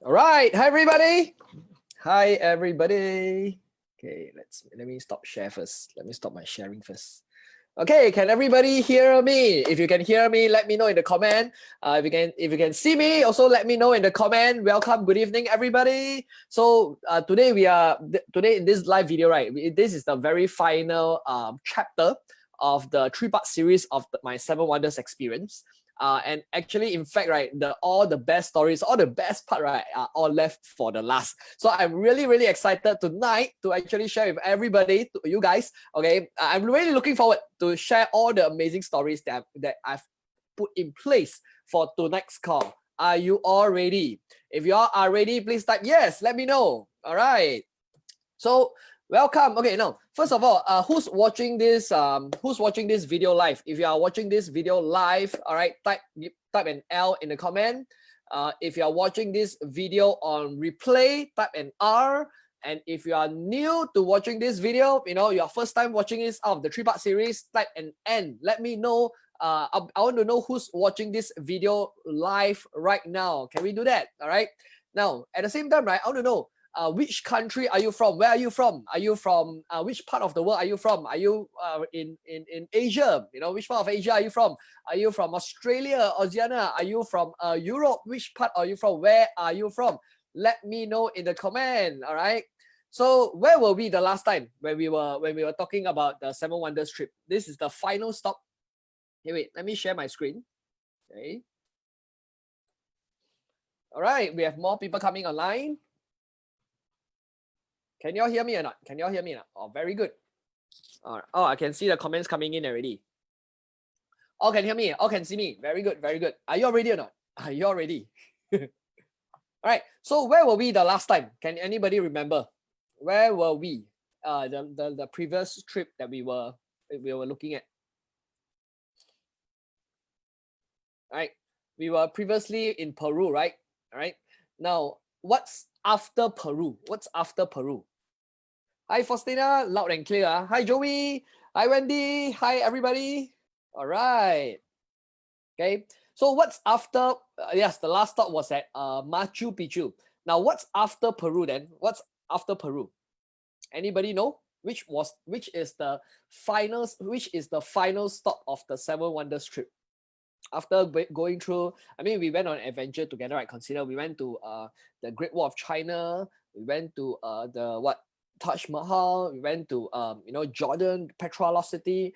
All right, hi everybody. Hi everybody. Okay, let me stop share first. Let me stop my sharing first. Okay, can everybody hear me? If you can hear me, let me know in the comment. If you can see me, also let me know in the comment. Welcome, good evening, everybody. So today today in this live video, right? This is the very final chapter of the 3-part series of my 7 Wonders experience. And actually, in fact, right, all the best stories, all the best part, right, are all left for the last. So I'm really excited tonight to actually share with everybody, to you guys. Okay, I'm really looking forward to share all the amazing stories that I've put in place for tonight's call. Are you all ready? If you all are ready, please type yes. Let me know. All right. So welcome. Okay, now first of all, who's watching this? Who's watching this video live? If you are watching this video live, all right, type an L in the comment. If you are watching this video on replay, type an R. And if you are new to watching this video, your first time watching this out of the 3-part series, type an N. Let me know. I want to know who's watching this video live right now. Can we do that? All right. Now, at the same time, right, I want to know which country are you from? Where are you from? Are you from which part of the world are you from? Are you in Asia? Which part of Asia are you from? Are you from Australia, Oceania? Are you from Europe? Which part are you from? Where are you from? Let me know in the comment. All right. So where were we the last time when we were talking about the 7 Wonders trip? This is the final stop. Hey, wait, let me share my screen. Okay. All right, we have more people coming online. Can y'all hear me or not? Can y'all hear me or not? Oh, very good. All right. Oh, I can see the comments coming in already. All can hear me. All can see me. Very good. Very good. Are you all ready or not? Are you all ready? All right. So where were we the last time? Can anybody remember? Where were we? The previous trip that we were looking at. All right. We were previously in Peru, right? All right. Now, what's after Peru? What's after Peru? Hi, Faustina, loud and clear. Hi, Joey. Hi, Wendy. Hi, everybody. All right. Okay. So what's after? Yes, the last stop was at Machu Picchu. Now, what's after Peru then? What's after Peru? Anybody know? Which is the final stop of the Seven Wonders trip? After going through, I mean, we went on an adventure together, right? Consider we went to the Great Wall of China. We went to the Taj Mahal. We went to Jordan, Petra Lost City.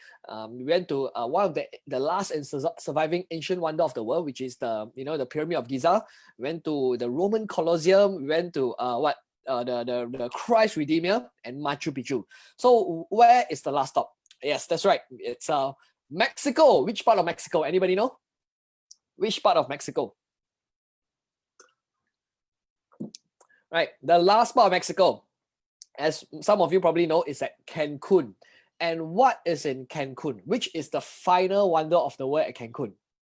We went to one of the last and surviving ancient wonder of the world, which is the the Pyramid of Giza. We went to the Roman Colosseum. We went to the Christ Redeemer and Machu Picchu. So where is the last stop? Yes, that's right. It's Mexico. Which part of Mexico? Anybody know? Which part of Mexico? Right, the last part of Mexico, as some of you probably know, is at Cancun. And what is in Cancun? Which is the final wonder of the world at Cancun?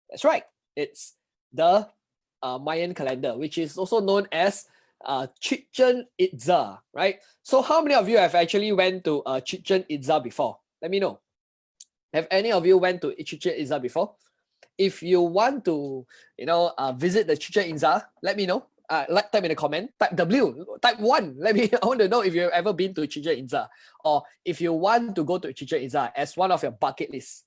That's right. It's the Mayan calendar, which is also known as Chichen Itza, right? So how many of you have actually went to Chichen Itza before? Let me know. Have any of you went to Chichen Itza before? If you want to, visit the Chichen Itza, let me know. Type in the comment. Type W. Type 1. I want to know if you've ever been to Chichen Itza, or if you want to go to Chichen Itza as one of your bucket lists.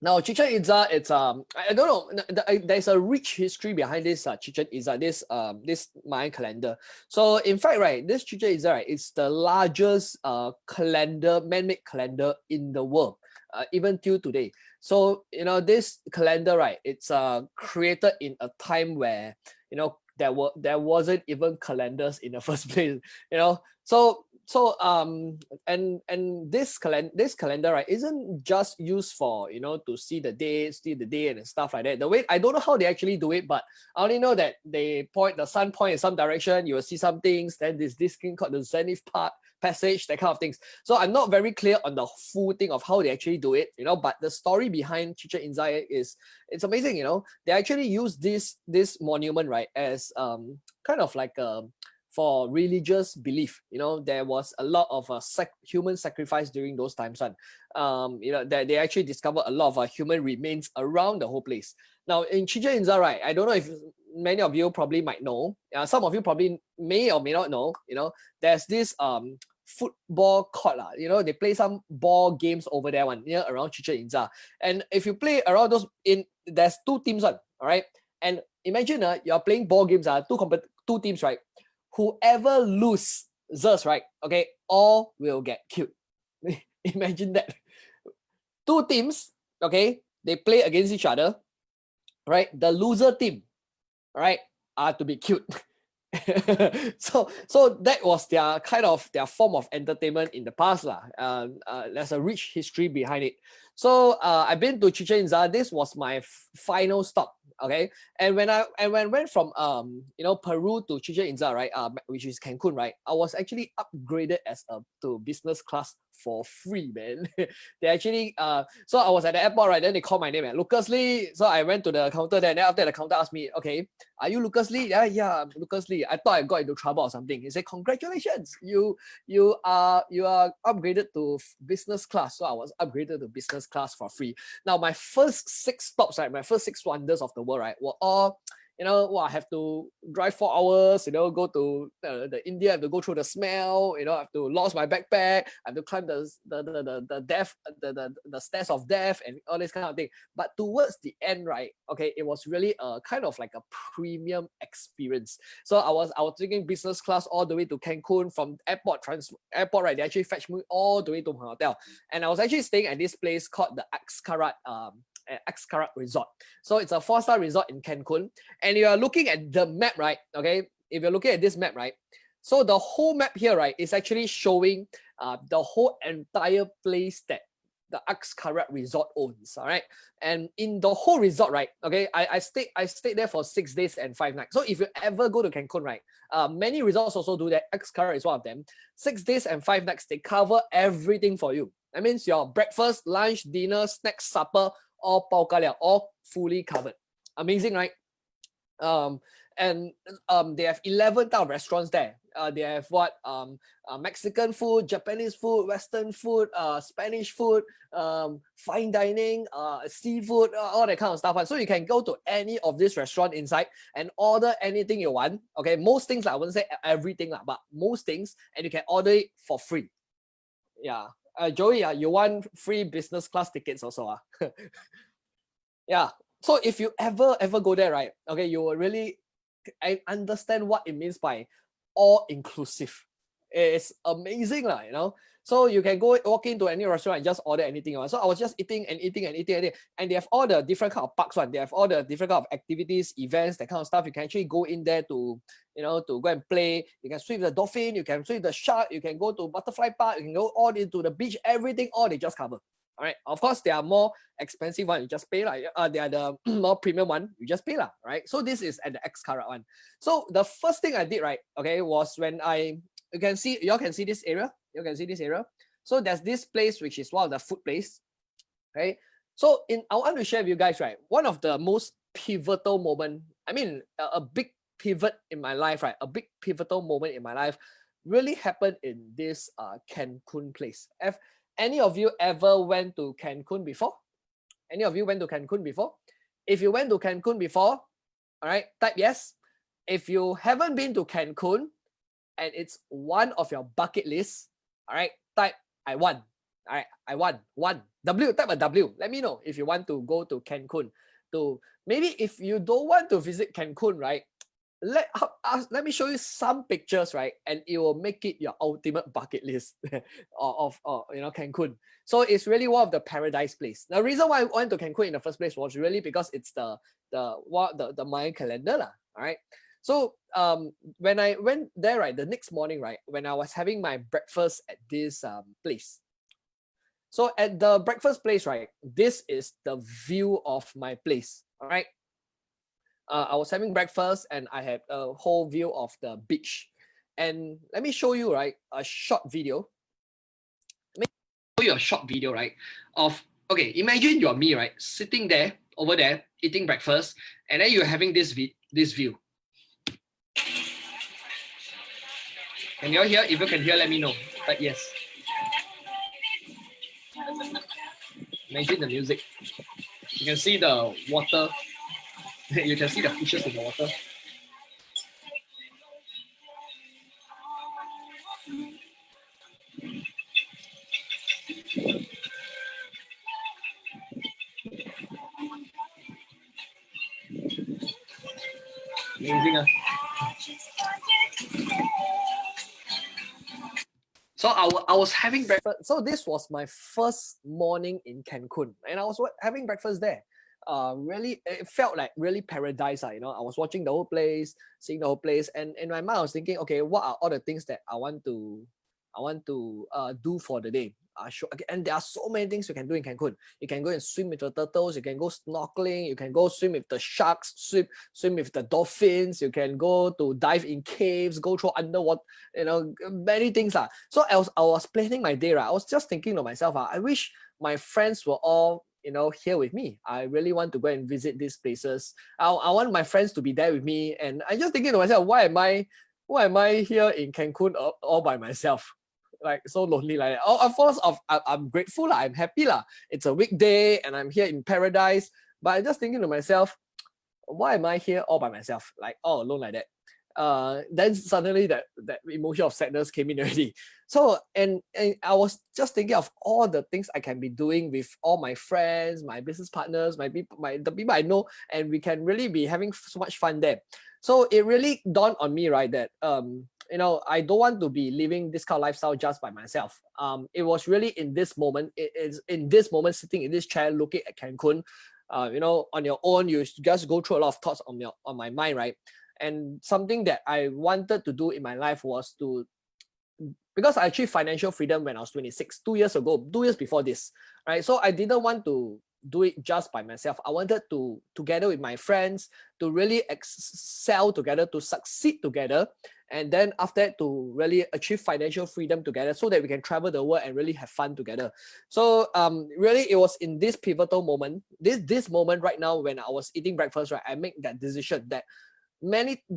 Now, Chichen Itza, it's I don't know. There's a rich history behind this Chichen Itza, this Mayan calendar. So, in fact, right, this Chichen Itza, right, it's the largest calendar, man-made calendar in the world, even till today. So, this calendar, right, it's created in a time where there wasn't even calendars in the first place. And this calendar, right, isn't just used for to see the day and stuff like that. The way, I don't know how they actually do it, but I only know that the sun point in some direction, you will see some things. Then there's this thing called the zenith passage, that kind of things. So I'm not very clear on the full thing of how they actually do it, but the story behind Chichen Itza is, it's amazing. They actually use this monument, right, as kind of like for religious belief. There was a lot of human sacrifice during those times, that they actually discovered a lot of human remains around the whole place. Now in Chichen Itza, right, I don't know if many of you probably might know, some of you probably may or may not know, there's this football court, they play some ball games over there around Chichen Itza. And if you play around there's two teams, all right, and imagine you're playing ball games, two teams, right? Whoever loses, right, okay, all will get killed. Imagine that. Two teams, okay, they play against each other, right? The loser team, right, are to be killed. So that was their form of entertainment in the past. There's a rich history behind it. So I've been to Chichen Itza. This was my final stop. Okay, and when I went from Peru to Chichen Itza, right, which is Cancun, right, I was actually upgraded to business class for free, man. They actually so I was at the airport, right, then they called my name, Lucas Lee. So I went to the counter there, and then after the counter asked me, okay, are you Lucas Lee? Yeah, I'm Lucas Lee. I thought I got into trouble or something. He said, congratulations, you are upgraded to business class. So I was upgraded to business class for free. Now my first 6 stops, right, my first 6 wonders of the world, right, were all, I have to drive 4 hours, go to the India, I have to go through the smell, I have to lose my backpack, I have to climb the stairs of death and all this kind of thing. But towards the end, right, okay, it was really a kind of like a premium experience. So I was taking business class all the way to Cancun. From airport, right, they actually fetched me all the way to my hotel. And I was actually staying at this place called the Xcarat 𝐼𝐶 resort. So it's a 4-star resort in Cancun, and you are looking at the map, right? Okay, if you're looking at this map, right? So the whole map here, right, is actually showing the whole entire place that the 𝐼𝐶 resort owns. All right, and in the whole resort, right? Okay, I stayed there for 6 days and 5 nights. So if you ever go to Cancun, right, many resorts also do that. 𝐼𝐶 is one of them. 6 days and 5 nights, they cover everything for you. That means your breakfast, lunch, dinner, snack, supper, all bao ka liao, all fully covered. Amazing, right? And they have 11 type of restaurants there. They have what Mexican food, Japanese food, Western food, Spanish food, fine dining, seafood, all that kind of stuff. So you can go to any of this restaurant inside and order anything you want. Okay, most things, I wouldn't say everything, but most things, and you can order it for free. Yeah. Joey, you want free business class tickets also? Yeah. So if you ever go there, right? Okay, you will really understand what it means by all inclusive. It's amazing, you know. So you can go walk into any restaurant and just order anything you want. So I was just eating, and they have all the different kind of parks one. They have all the different kind of activities, events, that kind of stuff. You can actually go in there to, you know, to go and play. You can swim with the dolphin, you can swim with the shark, you can go to butterfly park, you can go all into the beach, everything, all they just cover. All right. Of course, they are more expensive one. You just pay they are the more premium one. You just pay right. So this is at the 𝐼𝐶 one. So the first thing I did, right, okay, was when you can see this area. You can see this area. So there's this place which is one of the food place. Okay. So I want to share with you guys, right, one of the most pivotal moment. I mean, a big pivot in my life, right? A big pivotal moment in my life really happened in this Cancun place. Any of you ever went to Cancun before? Any of you went to Cancun before? If you went to Cancun before, all right, type yes. If you haven't been to Cancun and it's one of your bucket lists, all right, type I want. All right, I want one. Type a W. Let me know if you want to go to Cancun. Maybe if you don't want to visit Cancun, right? Let me show you some pictures, right, and it will make it your ultimate bucket list of you know, Cancun. So it's really one of the paradise place. The reason why I went to Cancun in the first place was really because it's the Mayan calendar lah. All right. So when I went there, right, the next morning, right, when I was having my breakfast at this place. So at the breakfast place, right, this is the view of my place. All right. I was having breakfast and I had a whole view of the beach. And let me show you, right, a short video. Let me show you a short video, right, of, okay, imagine you're me, right, sitting there, over there, eating breakfast, and then you're having this view. Can you all hear? If you can hear, let me know. But yes. Imagine the music. You can see the water. You can see the fishes in the water. Amazing. So I was having breakfast. So this was my first morning in Cancun, and I was having breakfast there. Really, it felt like really paradise. You know, I was watching the whole place, seeing the whole place, and in my mind I was thinking, okay, what are all the things that I want to do for the day? And there are so many things you can do in Cancun. You can go and swim with the turtles. You can go snorkeling. You can go swim with the sharks. Swim with the dolphins. You can go to dive in caves. Go through underwater. You know, many things. So I was planning my day. Right, I was just thinking to myself. I wish my friends were all, you know, here with me. I really want to go and visit these places. I want my friends to be there with me. And I just thinking to myself, why am I here in Cancun all by myself? Like so lonely like that. Of course, I'm grateful. I'm happy. It's a weekday and I'm here in paradise. But I'm just thinking to myself, why am I here all by myself? Like all alone like that. Then suddenly that emotion of sadness came in already. So and I was just thinking of all the things I can be doing with all my friends, my business partners, the people I know, and we can really be having so much fun there. So it really dawned on me, right, that you know, I don't want to be living this kind of lifestyle just by myself. It was really in this moment. It is in this moment, sitting in this chair, looking at Cancun, you know, on your own, you just go through a lot of thoughts on my mind, right? And something that I wanted to do in my life was to, because I achieved financial freedom when I was 26, 2 years ago, 2 years before this, right? So I didn't want to do it just by myself. I wanted to, together with my friends, to really excel together, to succeed together, and then after that, to really achieve financial freedom together, so that we can travel the world and really have fun together. So really, it was in this pivotal moment, this moment right now, when I was eating breakfast, right, I make that decision that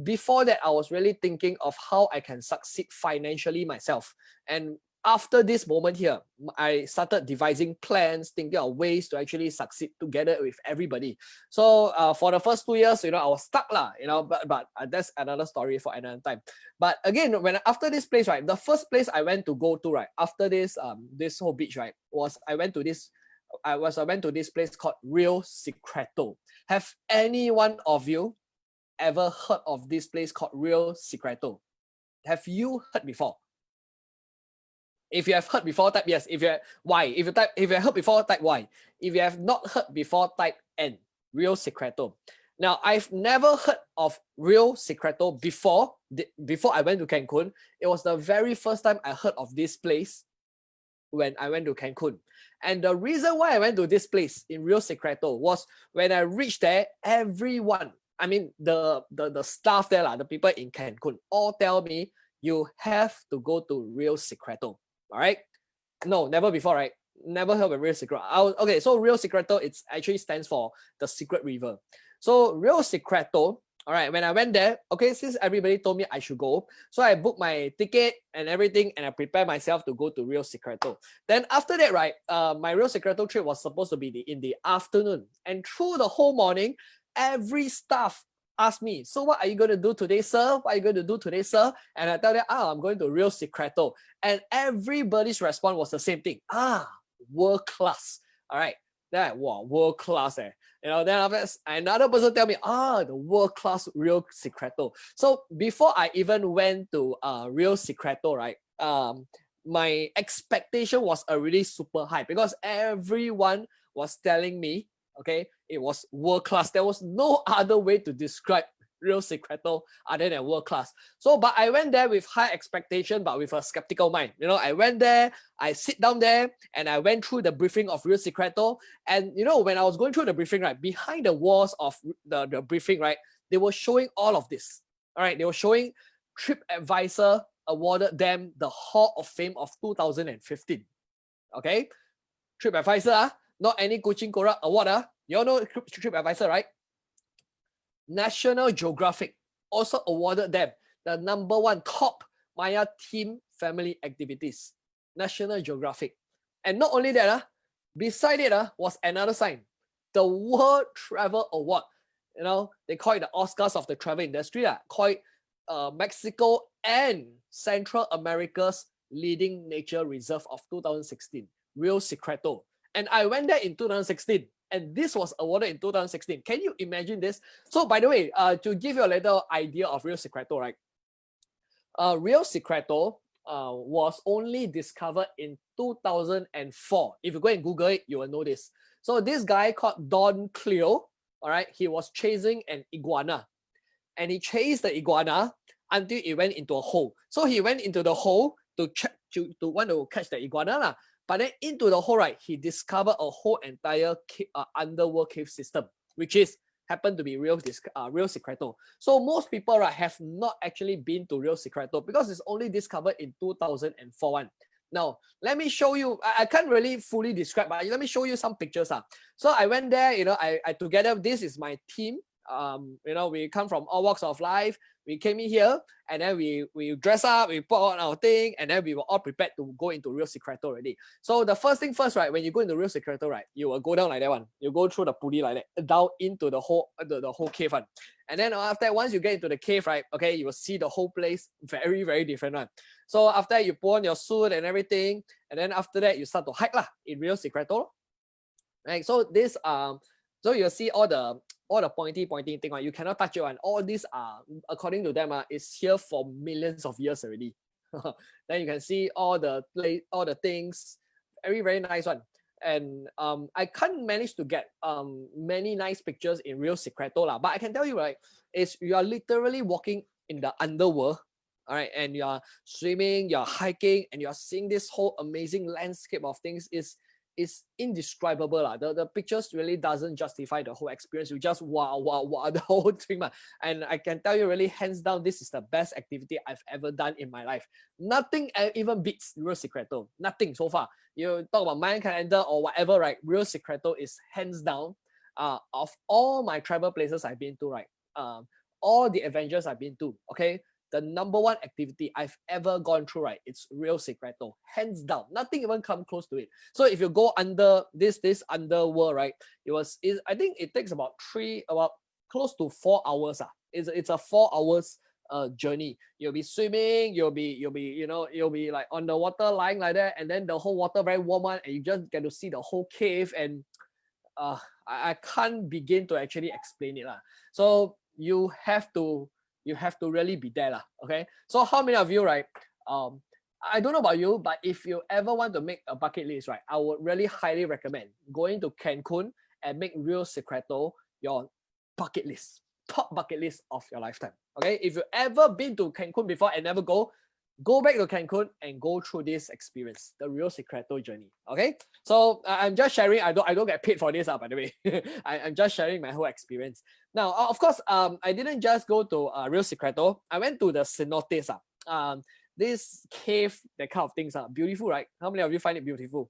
before that, I was really thinking of how I can succeed financially myself. And after this moment here, I started devising plans, thinking of ways to actually succeed together with everybody. So for the first 2 years, you know, I was stuck lah, you know, but that's another story for another time. But again, after this place, right, the first place I went to go to, right, after this this whole beach, right, was I went to this place called 𝐷𝐿 𝐶𝐀𝐿. Have any one of you ever heard of this place called 𝐷𝐿 𝐶𝐀𝐿? Have you heard before? If you have heard before, type yes. If you Y. If you have heard before, type Y. If you have not heard before, type N. 𝐷𝐿 𝐶𝐀𝐿. Now, I've never heard of 𝐷𝐿 𝐶𝐀𝐿 before I went to Cancun. It was the very first time I heard of this place when I went to Cancun. And the reason why I went to this place in 𝐷𝐿 𝐶𝐀𝐿 was when I reached there, everyone, I mean, the staff there, the people in Cancun, all tell me, you have to go to 𝐷𝐿 𝐶𝐀𝐿. All right? No, never before, right? Never heard of 𝐷𝐿 𝐶𝐀𝐿. Okay, so 𝐷𝐿 𝐶𝐀𝐿, it actually stands for the secret river. So 𝐷𝐿 𝐶𝐀𝐿, all right, when I went there, okay, since everybody told me I should go, so I booked my ticket and everything, and I prepared myself to go to 𝐷𝐿 𝐶𝐀𝐿. Then after that, right, my 𝐷𝐿 𝐶𝐀𝐿 trip was supposed to be in the afternoon. And through the whole morning, every staff asked me, so what are you going to do today, sir? What are you going to do today, sir? And I tell them, I'm going to 𝐷𝐿 𝐶𝐀𝐿. And everybody's response was the same thing. World class. All right. That, wow, world class. You know, then after that, another person tell me, the world class 𝐷𝐿 𝐶𝐀𝐿. So before I even went to 𝐷𝐿 𝐶𝐀𝐿, right, my expectation was already super high, because everyone was telling me, okay, it was world class. There was no other way to describe 𝐷𝐿 𝐶𝐀𝐿 other than world class. So, but I went there with high expectation, but with a skeptical mind. You know, I went there, I sit down there, and I went through the briefing of 𝐷𝐿 𝐶𝐀𝐿. And you know, when I was going through the briefing, right, behind the walls of the briefing, right, they were showing all of this. All right, they were showing TripAdvisor awarded them the Hall of Fame of 2015. Okay, TripAdvisor, not any Kuching Korak award. You all know TripAdvisor, right? National Geographic also awarded them the #1 top Maya team family activities. National Geographic. And not only that, beside it was another sign, the World Travel Award. You know, they call it the Oscars of the travel industry, call it Mexico and Central America's leading nature reserve of 2016, 𝐷𝐿 𝐶𝐀𝐿. And I went there in 2016, and this was awarded in 2016. Can you imagine this? So by the way, to give you a little idea of 𝐷𝐿 𝐶𝐀𝐿, right? 𝐷𝐿 𝐶𝐀𝐿 was only discovered in 2004. If you go and Google it, you will know this. So this guy called Don Cleo, all right, he was chasing an iguana, and he chased the iguana until it went into a hole. So he went into the hole to want to catch the iguana. But then into the hole, right, he discovered a whole entire underworld cave system, which happened to be 𝐷𝐿 𝐶𝐀𝐿. So most people, right, have not actually been to 𝐷𝐿 𝐶𝐀𝐿, because it's only discovered in 2004. Now, let me show you. I can't really fully describe, but let me show you some pictures. So I went there, you know, I together, this is my team. You know, we come from all walks of life. We came in here, and then we dress up, we put on our thing, and then we were all prepared to go into 𝐷𝐿 𝐶𝐀𝐿 already. So the first thing first, right, when you go into 𝐷𝐿 𝐶𝐀𝐿, right, you will go down like that one. You go through the puli like that, down into the whole cave one. And then after that, once you get into the cave, right, okay, you will see the whole place very, very different one. So after that, you put on your suit and everything, and then after that, you start to hike in 𝐷𝐿 𝐶𝐀𝐿. Right, so this so you'll see all the pointing thing, right? You cannot touch it, and all these are, according to them, is here for millions of years already. Then you can see all the things, very, very nice one. and I can't manage to get many nice pictures in real secreto lah. But I can tell you, right, is you are literally walking in the underworld, all right, and you are swimming, you're hiking, and you're seeing this whole amazing landscape of things is indescribable lah. The pictures really doesn't justify the whole experience. You just wow the whole thing. And I can tell you really hands down, this is the best activity I've ever done in my life. Nothing even beats real secreto. Nothing so far. You talk about Mayan calendar or whatever, right? Real secreto is hands down of all my travel places I've been to, right? All the adventures I've been to, okay? The number one activity I've ever gone through, right? It's real secreto, hands down. Nothing even come close to it. So if you go under this underworld, right? I think it takes about close to 4 hours. It's a 4 hours journey. You'll be swimming, you'll be like on the water lying like that, and then the whole water very warm one, and you just get to see the whole cave, and I can't begin to actually explain it. So you have to really be there. Okay. So how many of you, right? I don't know about you, but if you ever want to make a bucket list, right, I would really highly recommend going to Cancun and make real secreto your bucket list, top bucket list of your lifetime. Okay. If you've ever been to Cancun before and never go back to Cancun and go through this experience, the real secreto journey. Okay. So I'm just sharing. I don't get paid for this, by the way. I'm just sharing my whole experience. Now, of course, I didn't just go to real secreto. I went to the cenotes. This cave, that kind of things are beautiful, right? How many of you find it beautiful?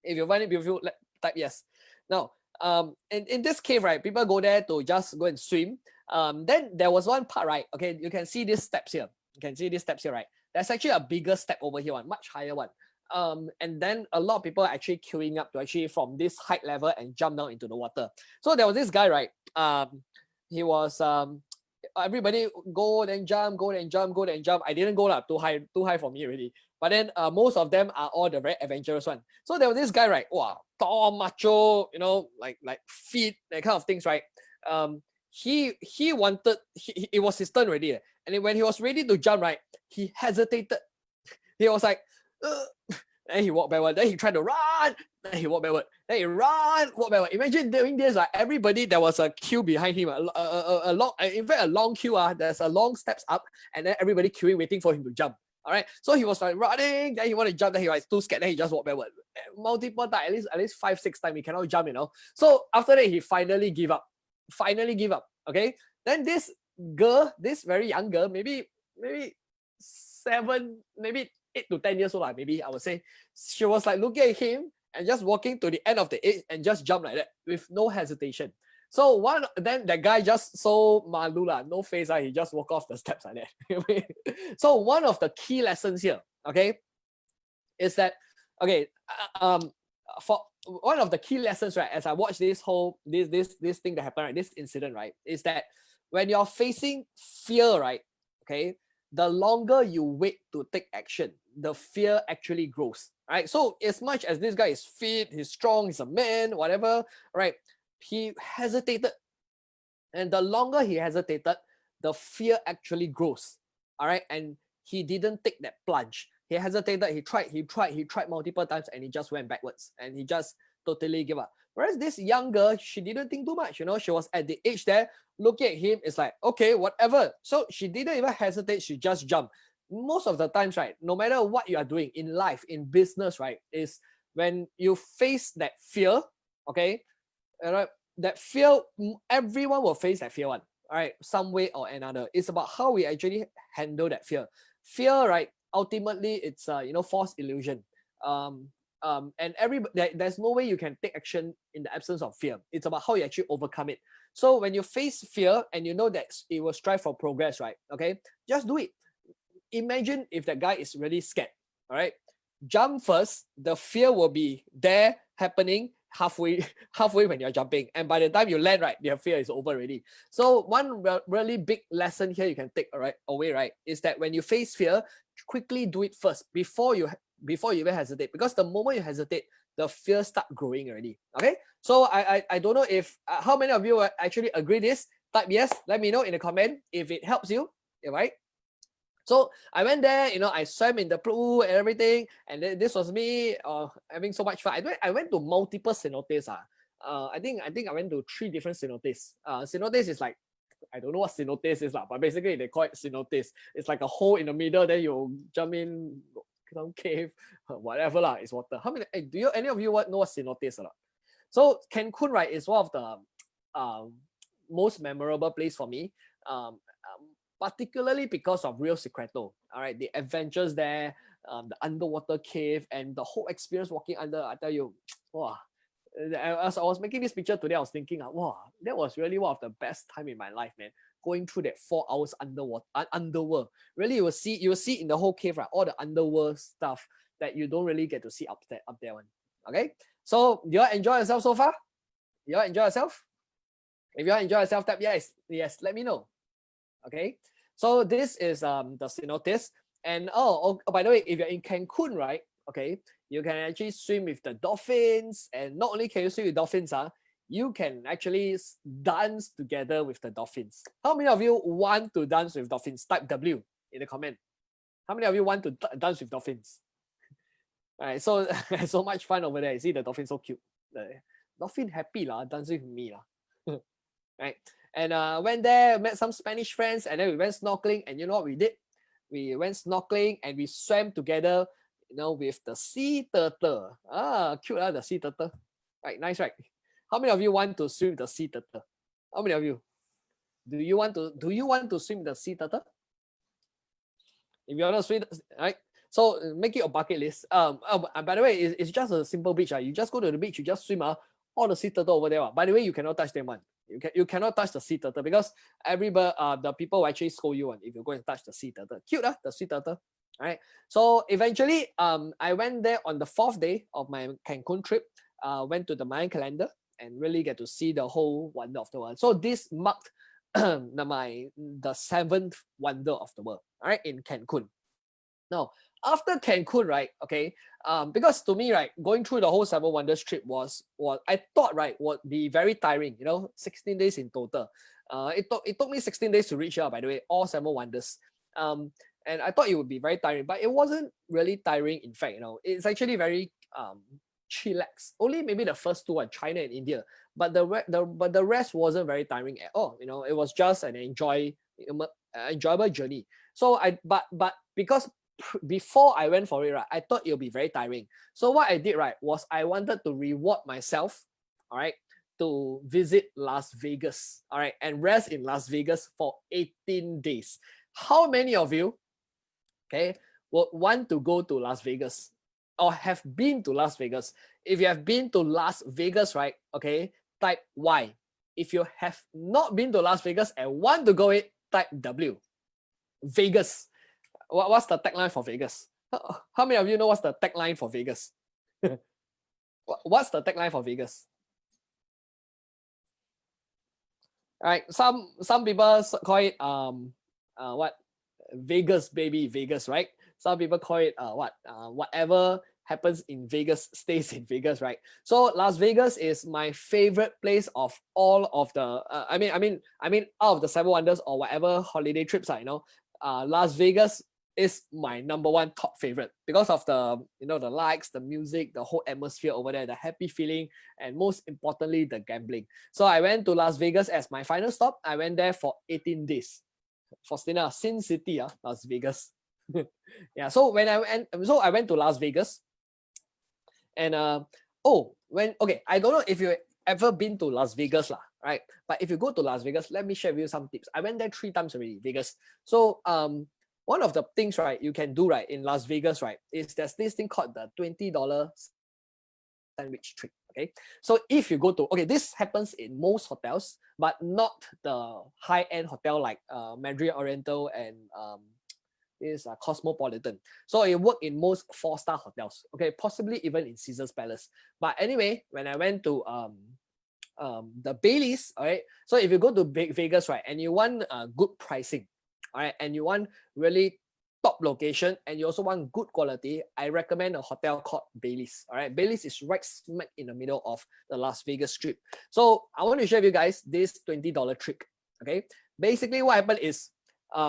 If you find it beautiful, type yes. Now, in this cave, right, people go there to just go and swim. Then there was one part, right? Okay, you can see these steps here. You can see these steps here, right? There's actually a bigger step over here, one much higher one. And then a lot of people are actually queuing up to actually from this height level and jump down into the water. So there was this guy, right? He was everybody go then jump, go then jump, go then jump. I didn't go too high for me already. But then most of them are all the very adventurous one. So there was this guy, right? Wow, tall, macho, like fit, that kind of things, right? He wanted, it was his turn already. And then when he was ready to jump, right, he hesitated. He was like, then he walked backward. Then he tried to run. Then he walked backward. Then he walked backward. Imagine doing this, like everybody, there was a queue behind him. A long queue. There's a long steps up, and then everybody queuing, waiting for him to jump. All right. So he was like running. Then he wanted to jump. Then he was too scared. Then he just walked backward. Multiple times, at least 5-6 times. He cannot jump. So after that, he finally give up. Okay. Then this girl, this very young girl, maybe 7, maybe 8 to 10 years old, maybe I would say, she was like looking at him and just walking to the end of the edge and just jump like that with no hesitation. So then the guy just so malu no face, he just walk off the steps like that. So one of the key lessons here, okay, is that for one of the key lessons, right, as I watch this whole this thing that happened, right, this incident, right, is that when you're facing fear, right, okay, the longer you wait to take action, the fear actually grows, right? So as much as this guy is fit, he's strong, he's a man, whatever, right? He hesitated. And the longer he hesitated, the fear actually grows, all right? And he didn't take that plunge. He hesitated, he tried multiple times, and he just went backwards, and he just totally gave up. Whereas this young girl, she didn't think too much, she was at the age there, looking at him, it's like, okay, whatever. So she didn't even hesitate, she just jumped. Most of the times, right, no matter what you are doing in life, in business, right, is when you face that fear, okay, right, that fear, everyone will face that fear one, all right, some way or another. It's about how we actually handle that fear. Fear, right, ultimately, it's false illusion. And there's no way you can take action in the absence of fear. It's about how you actually overcome it. So when you face fear and you know that it will strive for progress, right? Okay, just do it. Imagine if that guy is really scared, all right? Jump first, the fear will be there happening halfway when you're jumping. And by the time you land, right, your fear is over already. So one really big lesson here you can take away, right, is that when you face fear, quickly do it first before you even hesitate. Because the moment you hesitate, the fear start growing already. Okay, so I don't know if how many of you actually agree this. Type yes, let me know in the comment if it helps you, right? So I went there, you know, I swam in the pool and everything, and then this was me having so much fun. I went to multiple cenotes. I think I went to 3 different cenotes. Cenotes is like, I don't know what cenotes is, but basically they call it cenotes. It's like a hole in the middle, then you jump in some cave, whatever lah, it's water. How many, do you, any of you know what cenotes or not? So Cancun, right, is one of the most memorable place for me. Particularly because of Rio Secreto. All right, the adventures there, the underwater cave, and the whole experience walking under. I tell you, wow. As I was making this picture today, I was thinking, wow, that was really one of the best time in my life, man. Going through that 4 hours underworld. Really, you will see in the whole cave, right, all the underworld stuff that you don't really get to see up there one. Okay, so do you all enjoy yourself so far? You all enjoy yourself? If you all enjoy yourself, tap yes, let me know. Okay, so this is the cenotes, and by the way, if you're in Cancun, right, okay, you can actually swim with the dolphins, and not only can you swim with dolphins, you can actually dance together with the dolphins. How many of you want to dance with dolphins? Type W in the comment. How many of you want to dance with dolphins? All right, so so much fun over there. You see the dolphin so cute. The dolphin happy lah, dancing with me lah. Right. And went there, met some Spanish friends, and then we went snorkeling. And you know what we did? We went snorkeling and we swam together, you know, with the sea turtle. Cute, the sea turtle. Right, nice, right? How many of you want to swim with the sea turtle? How many of you? Do you want to swim with the sea turtle? If you want to swim, right? So make it a bucket list. By the way, it's just a simple beach. You just go to the beach, you just swim. All the sea turtle over there. By the way, you cannot touch them one. You cannot touch the sea turtle because the people will actually scold you if you go and touch the sea turtle. Cute, the sea turtle. All right. So eventually, I went there on the 4th day of my Cancun trip. Went to the Mayan calendar and really get to see the whole wonder of the world. So this marked the 7th wonder of the world. All right, in Cancun. Now, after Cancun, right, okay, because to me, right, going through the whole 7 wonders trip was I thought, right, would be very tiring, you know, 16 days in total. It took me 16 days to reach here, by the way, all 7 wonders. And I thought it would be very tiring, but it wasn't really tiring. In fact, you know, it's actually very chillax. Only maybe the first 2 are China and India, but the rest wasn't very tiring at all. You know, it was just an enjoyable journey. So but because before I went for it, right, I thought it'll be very tiring. So what I did, right, was I wanted to reward myself, all right, to visit Las Vegas, all right, and rest in Las Vegas for 18 days. How many of you, okay, would want to go to Las Vegas or have been to Las Vegas? If you have been to Las Vegas, right, okay, type Y. If you have not been to Las Vegas and want to go it, type W. Vegas. What's the tagline for Vegas? How many of you know what's the tagline for Vegas? What's the tagline for Vegas? All right, some people call it what? Vegas, baby, Vegas, right? Some people call it whatever happens in Vegas stays in Vegas, right? So Las Vegas is my favorite place of all of the I mean out of the 7 wonders or whatever holiday trips, you know, Las Vegas is my #1 top favorite because of the, you know, the lights, the music, the whole atmosphere over there, the happy feeling, and most importantly, the gambling. So I went to Las Vegas as my final stop. I went there for 18 days. Faustina, Sin City, Las Vegas. Yeah, so I went to Las Vegas, and I don't know if you ever been to Las Vegas, right? But if you go to Las Vegas, let me share with you some tips. I went there 3 times already, Vegas. So one of the things, right, you can do, right, in Las Vegas, right, is there's this thing called the $20 sandwich trick. Okay, so if you go to, this happens in most hotels, but not the high-end hotel like Mandarin Oriental and is Cosmopolitan. So it worked in most 4-star hotels, okay, possibly even in Caesar's Palace. But anyway, when I went to the Baileys, all right, so if you go to Vegas, right, and you want good pricing, all right, and you want really top location, and you also want good quality, I recommend a hotel called Baileys. All right, Baileys is right smack in the middle of the Las Vegas Strip. So I want to share with you guys this $20 trick. Okay, basically what happened is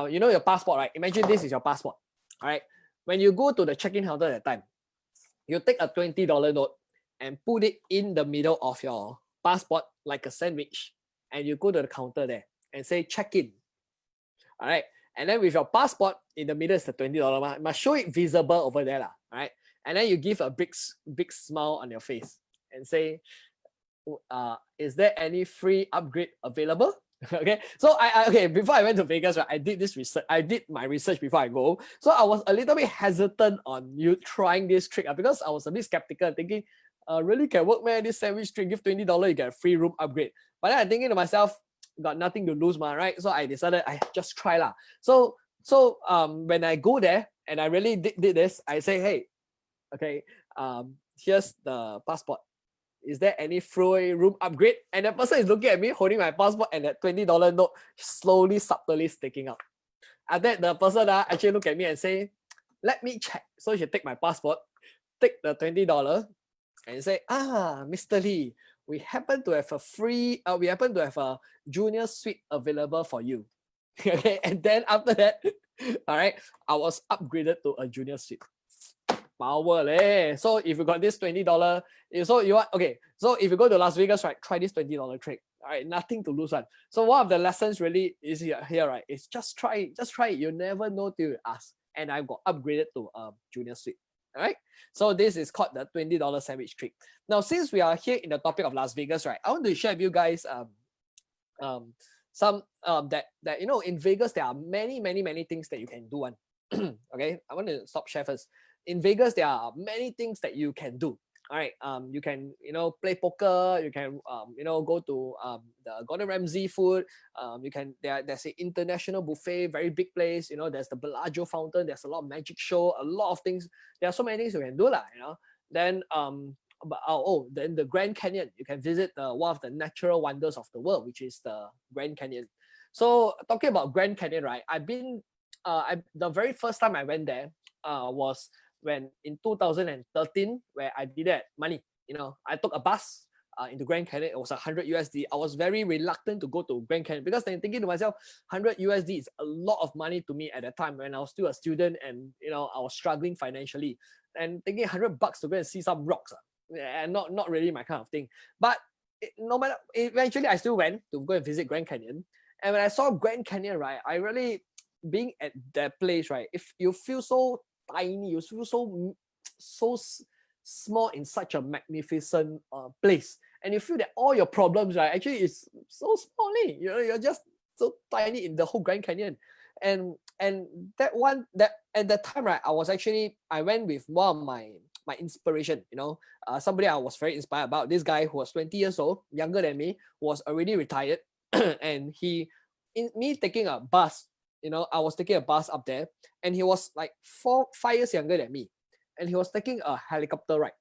you know your passport, right? Imagine this is your passport. All right. When you go to the check-in counter at that time, you take a $20 note and put it in the middle of your passport like a sandwich, and you go to the counter there and say check-in. All right. And then with your passport in the middle is the $20. Must show it visible over there, lah. Right. And then you give a big smile on your face and say, is there any free upgrade available? Okay, so okay, before I went to Vegas, right, I did this research. I did my research before I go. So I was a little bit hesitant on you trying this trick because I was a bit skeptical, thinking, really can work, man? This sandwich trick, give $20, you get a free room upgrade. But then I'm thinking to myself, got nothing to lose, man, right? So I decided I just try lah. So when I go there and I really did this, I say, hey, okay, here's the passport. Is there any free room upgrade? And the person is looking at me holding my passport and that $20 note slowly, subtly sticking out. And then the person actually look at me and say, let me check. So she take my passport, take the $20 and say, Mr. Lee, we happen to have a junior suite available for you. Okay, and then after that, all right, I was upgraded to a junior suite. Power leh. So if you got this $20, so if you go to Las Vegas, right, try this $20 trick. All right, nothing to lose one. So one of the lessons really is here, right? Is just try it. You never know till you ask. And I got upgraded to a junior suite. All right. So this is called the $20 sandwich trick. Now, since we are here in the topic of Las Vegas, right, I want to share with you guys some that you know, in Vegas there are many things that you can do. One. Okay, I want to stop share first. In Vegas, there are many things that you can do. All right, you can, you know, play poker. You can, you know, go to the Gordon Ramsay food. You can there's an international buffet, very big place. You know, there's the Bellagio fountain. There's a lot of magic show. A lot of things. There are so many things you can do, lah. You know, then then the Grand Canyon. You can visit one of the natural wonders of the world, which is the Grand Canyon. So talking about Grand Canyon, right? I've been, the very first time I went there was when in 2013, where I did that money. You know, I took a bus into Grand Canyon. It was $100. I was very reluctant to go to Grand Canyon because I'm thinking to myself, $100 is a lot of money to me at that time when I was still a student and, you know, I was struggling financially and thinking $100 to go and see some rocks. And not really my kind of thing. But no matter, eventually I still went to go and visit Grand Canyon. And when I saw Grand Canyon, right, I really, being at that place, right, if you feel so tiny, you feel so small in such a magnificent place, and you feel that all your problems, right, actually is so small. You know, you're just so tiny in the whole Grand Canyon. And that at that time, right, I went with one of my inspiration, you know, somebody I was very inspired about. This guy who was 20 years old, younger than me, was already retired, and me taking a bus. You know, I was taking a bus up there, and he was like 4-5 years younger than me, and he was taking a helicopter ride.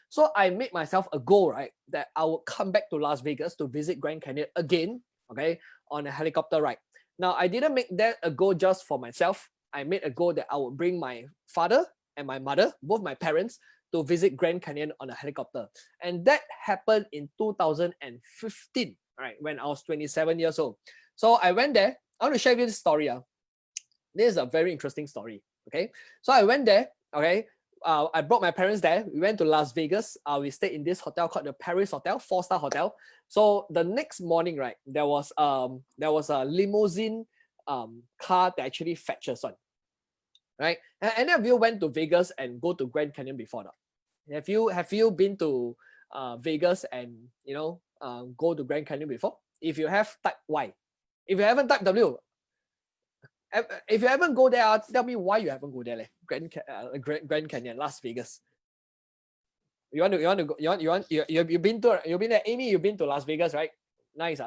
So I made myself a goal, right, that I would come back to Las Vegas to visit Grand Canyon again, okay, on a helicopter ride. Now, I didn't make that a goal just for myself. I made a goal that I would bring my father and my mother, both my parents, to visit Grand Canyon on a helicopter. And that happened in 2015, right, when I was 27 years old. So I went there. I want to share with you this story. This is a very interesting story. Okay, so I went there. Okay, I brought my parents there. We went to Las Vegas. We stayed in this hotel called the Paris Hotel, 4-star hotel. So the next morning, right, there was a limousine car that actually fetched us on. Right, and any of you went to Vegas and go to Grand Canyon before that? Have you been to Vegas and, you know, go to Grand Canyon before? If you have, type Y. If you haven't, type W. If you haven't go there, tell me why you haven't go there. Grand Canyon, Las Vegas. You've been there, Amy. You've been to Las Vegas, right? Nice,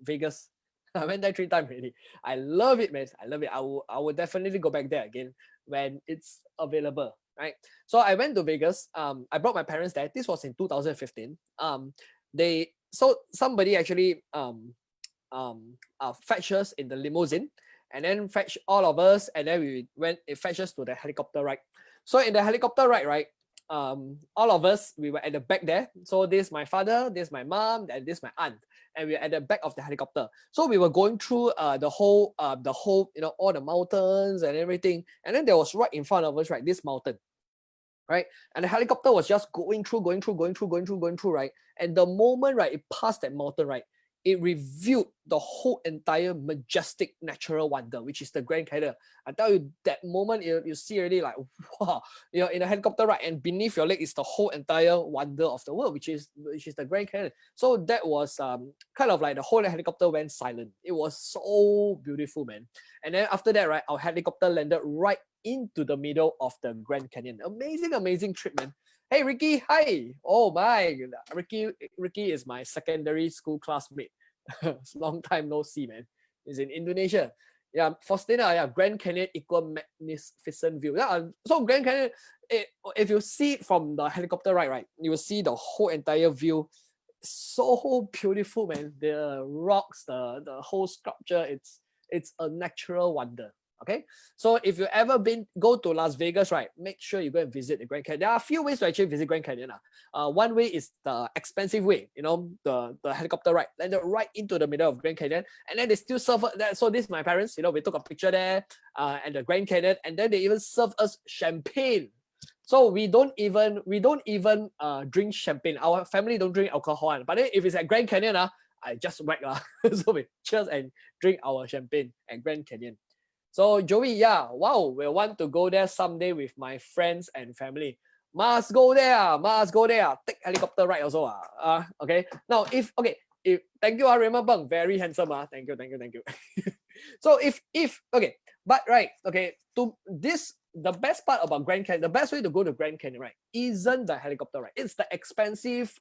Vegas. I went there 3 times already. I love it, man. I love it. I will definitely go back there again when it's available, right? So I went to Vegas. I brought my parents there. This was in 2015. Somebody actually fetched us in the limousine, and then fetched all of us, and then it fetched us to the helicopter ride. So in the helicopter ride, right, all of us, we were at the back there. So this my father, this my mom, and this my aunt, and we were at the back of the helicopter. So we were going through the whole all the mountains and everything. And then there was right in front of us, right, this mountain, right, and the helicopter was just going through, right. And the moment, right, it passed that mountain, right, it revealed the whole entire majestic natural wonder, which is the Grand Canyon. I tell you, that moment you see already, like, wow, you're in a helicopter, right, and beneath your leg is the whole entire wonder of the world, which is the Grand Canyon. So that was kind of like the whole helicopter went silent. It was so beautiful, man. And then after that, right, our helicopter landed right into the middle of the Grand Canyon. Amazing trip, man. Hey, Ricky, hi. Oh my, Ricky is my secondary school classmate. Long time no see, man. He's in Indonesia. Yeah, Faustina, yeah, Grand Canyon equal magnificent view. Yeah, so Grand Canyon, if you see it from the helicopter right, you will see the whole entire view. So beautiful, man. The rocks, the whole sculpture, it's a natural wonder. Okay, so if you ever go to Las Vegas, right, make sure you go and visit the Grand Canyon. There are a few ways to actually visit Grand Canyon. One way is the expensive way, the helicopter ride, landed right into the middle of Grand Canyon, and then they still serve that. So this, my parents, we took a picture there at the Grand Canyon, and then they even served us champagne. So we don't even drink champagne. Our family don't drink alcohol, but then if it's at Grand Canyon, I just whack so we cheers and drink our champagne at Grand Canyon. So Joey, yeah, wow, we want to go there someday with my friends and family. Must go there. Take helicopter ride also. Okay. Now, if thank you, Raymond Bang, very handsome. Thank you. So if okay, but right, okay, to this, the best part about Grand Canyon, the best way to go to Grand Canyon, right, isn't the helicopter ride. It's the expensive,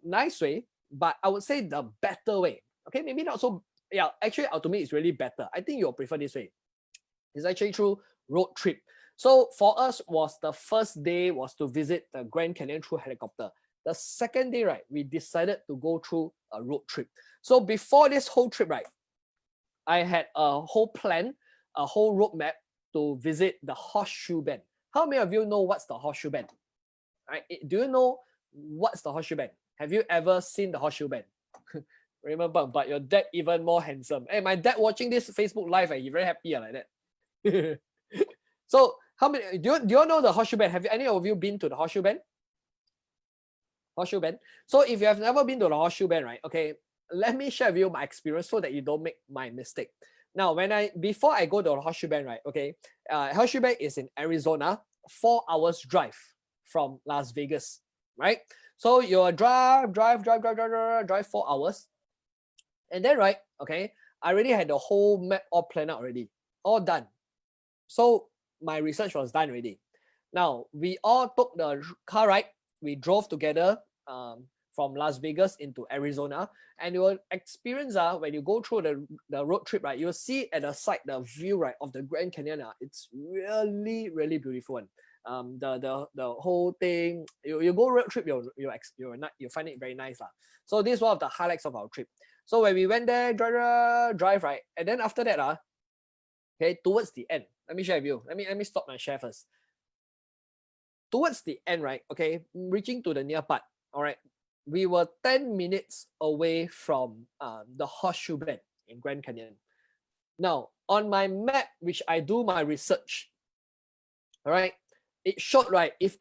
nice way, but I would say the better way. Okay, maybe not so. Yeah, actually, to me, it's really better. I think you'll prefer this way. It's actually through road trip. So for us, the first day was to visit the Grand Canyon through helicopter. The second day, right, we decided to go through a road trip. So before this whole trip, right, I had a whole plan, a whole roadmap to visit the Horseshoe Bend. How many of you know what's the Horseshoe Bend? Right? Do you know what's the Horseshoe Bend? Have you ever seen the Horseshoe Bend? Remember, but your dad even more handsome. Hey, my dad watching this Facebook Live, he very happy like that. So, how many? Do you know the Horseshoe Bend? Have any of you been to the Horseshoe Bend? Horseshoe Bend. So, if you have never been to the Horseshoe Bend, right? Okay, let me share with you my experience so that you don't make my mistake. Now, before I go to the Horseshoe Bend, right? Okay, Horseshoe Bend is in Arizona, 4 hours drive from Las Vegas, right? So you drive 4 hours. And then, right, okay, I already had the whole map all planned out already, all done. So my research was done already. Now, we all took the car ride. We drove together from Las Vegas into Arizona. And you will experience, when you go through the road trip, right, you'll see at the side, the view, right, of the Grand Canyon. It's really, really beautiful. The whole thing, you go road trip, you'll find it very nice. So this is one of the highlights of our trip. So when we went there, drive, right? And then after that, okay, towards the end, let me share with you. Let me stop my share first. Towards the end, right? Okay, reaching to the near part, all right, we were 10 minutes away from the Horseshoe Bend in Grand Canyon. Now, on my map, which I do my research, all right, it showed, right, if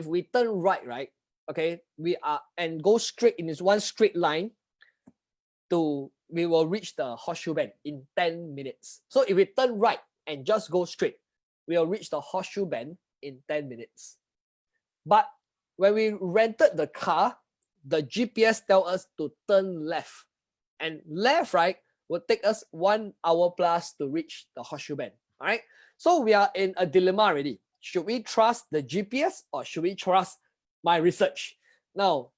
we turn right, right, okay, and go straight in this one straight line, we will reach the Horseshoe Bend in 10 minutes. So if we turn right and just go straight, we'll reach the Horseshoe Bend in 10 minutes. But when we rented the car, the GPS tell us to turn left. And left, right, will take us 1 hour plus to reach the Horseshoe Bend. All right. So we are in a dilemma already. Should we trust the GPS or should we trust my research? Now,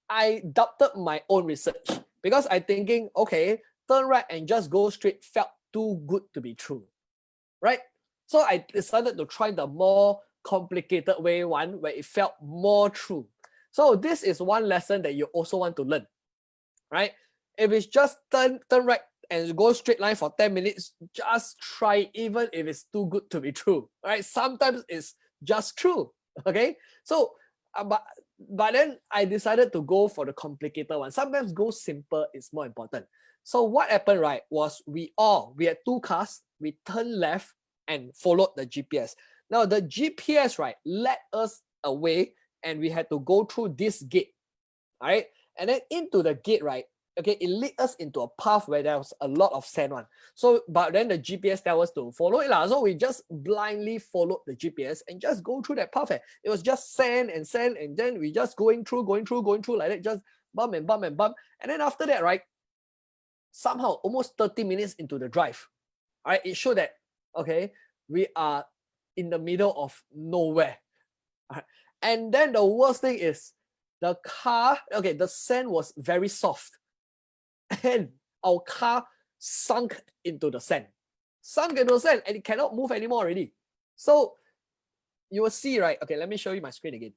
I doubted my own research because I thinking, okay, turn right and just go straight felt too good to be true, right? So I decided to try the more complicated way one where it felt more true. So this is one lesson that you also want to learn, right? If it's just turn right and go straight line for 10 minutes, just try it, even if it's too good to be true, right? Sometimes it's just true. Okay, so but then I decided to go for the complicated one. Sometimes go simple is more important. So what happened, right, was we had 2 cars, we turned left and followed the GPS. Now the GPS, right, led us away and we had to go through this gate. All right, and then into the gate, right, okay, it led us into a path where there was a lot of sand one. So but then the GPS tells us to follow it lah. So we just blindly followed the GPS and just go through that path. It was just sand, and then we just going through like that, just bump and bump and bump. And then after that, right, somehow almost 30 minutes into the drive, all right, it showed that, okay, we are in the middle of nowhere. All right? And then the worst thing is the car, okay, the sand was very soft and our car sunk into the sand, and it cannot move anymore already. So you will see, right? Okay, let me show you my screen again.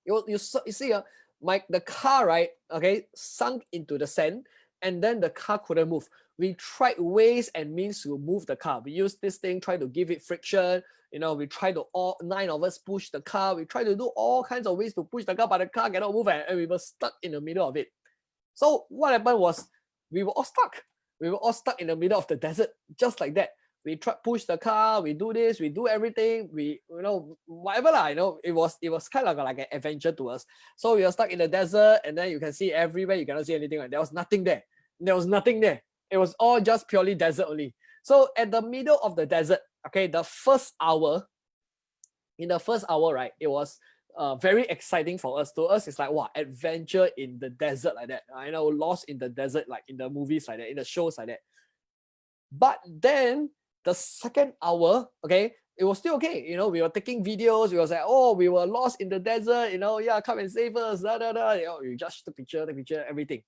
You see, the car, right? Okay, sunk into the sand, and then the car couldn't move. We tried ways and means to move the car. We used this thing, try to give it friction. You know, we tried to, all 9 of us push the car. We tried to do all kinds of ways to push the car, but the car cannot move, and we were stuck in the middle of it. So what happened was we were all stuck. We were all stuck in the middle of the desert, just like that. We try push the car, we do this, we do everything, we, you know, whatever lah, you know, it was kind of like an adventure to us. So we were stuck in the desert, and then you can see everywhere, you cannot see anything. Right? There was nothing there. There was nothing there. It was all just purely desert only. So at the middle of the desert, okay, in the first hour, right, it was very exciting for us. To us, it's like, wow, adventure in the desert like that. You know, lost in the desert, like in the movies like that, in the shows like that. But then the second hour, okay, it was still okay. You know, we were taking videos. We was like, oh, we were lost in the desert. You know, yeah, come and save us. Da da da. You know, we just took picture, everything.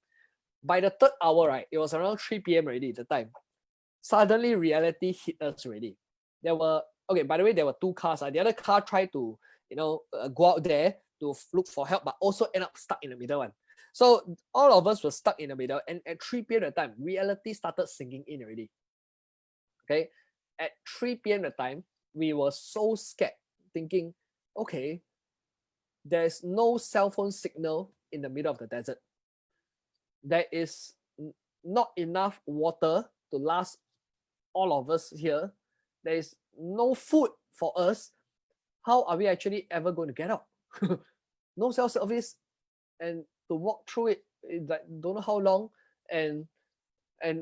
By the third hour, right, it was around 3 p.m. already. The time, suddenly reality hit us already. There were, okay, by the way, there were 2 cars. The other car tried to, you know, go out there to look for help, but also end up stuck in the middle one. So all of us were stuck in the middle, and at 3 p.m. the time, reality started sinking in already. Okay, at 3 p.m. the time, we were so scared, thinking, okay, there's no cell phone signal in the middle of the desert. There is not enough water to last all of us here. There is no food for us. How are we actually ever going to get out? No cell service, and to walk through it, like don't know how long, and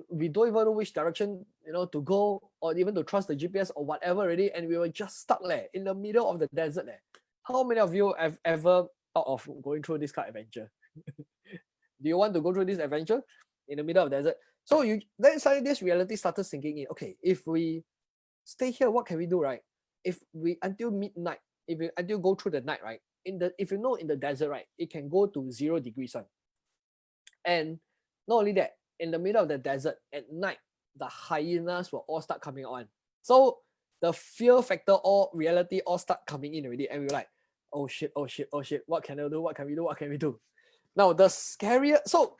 we don't even know which direction, you know, to go, or even to trust the GPS or whatever already, and we were just stuck there in the middle of the desert there. How many of you have ever thought of going through this kind of adventure? Do you want to go through this adventure in the middle of the desert? So then suddenly this reality started sinking in. Okay, if we stay here, what can we do, right? If we until midnight, until go through the night, right? If you know, in the desert, right, it can go to 0 degrees sun. And not only that, in the middle of the desert at night, the hyenas will all start coming on. So the fear factor, all reality, all start coming in already, and we're like, oh shit, what can I do? What can we do? Now the scarier, so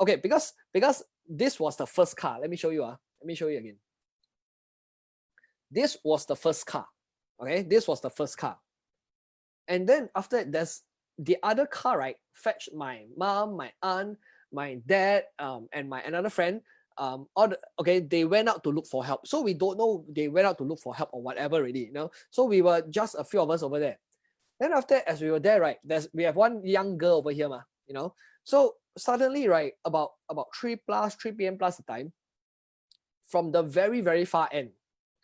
okay, because this was the first car. Let me show you. Let me show you again. This was the first car. Okay, this was the first car. And then after that, there's the other car, right? Fetched my mom, my aunt, my dad, and my another friend. They went out to look for help. So we don't know they went out to look for help or whatever already, you know. So we were just a few of us over there. Then after, as we were there, right, we have one young girl over here, you know. So suddenly, right, about 3 p.m. plus the time, from the very, very far end,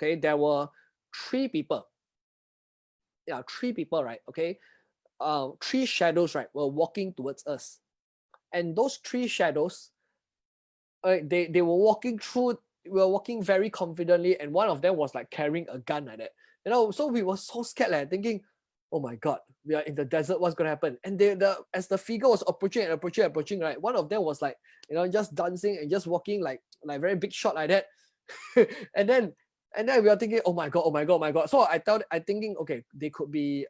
okay, there were 3 people. Yeah, 3 people, right? Okay, 3 shadows, right, were walking towards us, and those 3 shadows, they were walking through. We were walking very confidently, and one of them was like carrying a gun like that. You know, so we were so scared, like thinking, oh my god, we are in the desert. What's gonna happen? And as the figure was approaching, right, one of them was like, you know, just dancing and just walking like very big shot like that. and then we are thinking, oh my god. So I thinking, okay, they could be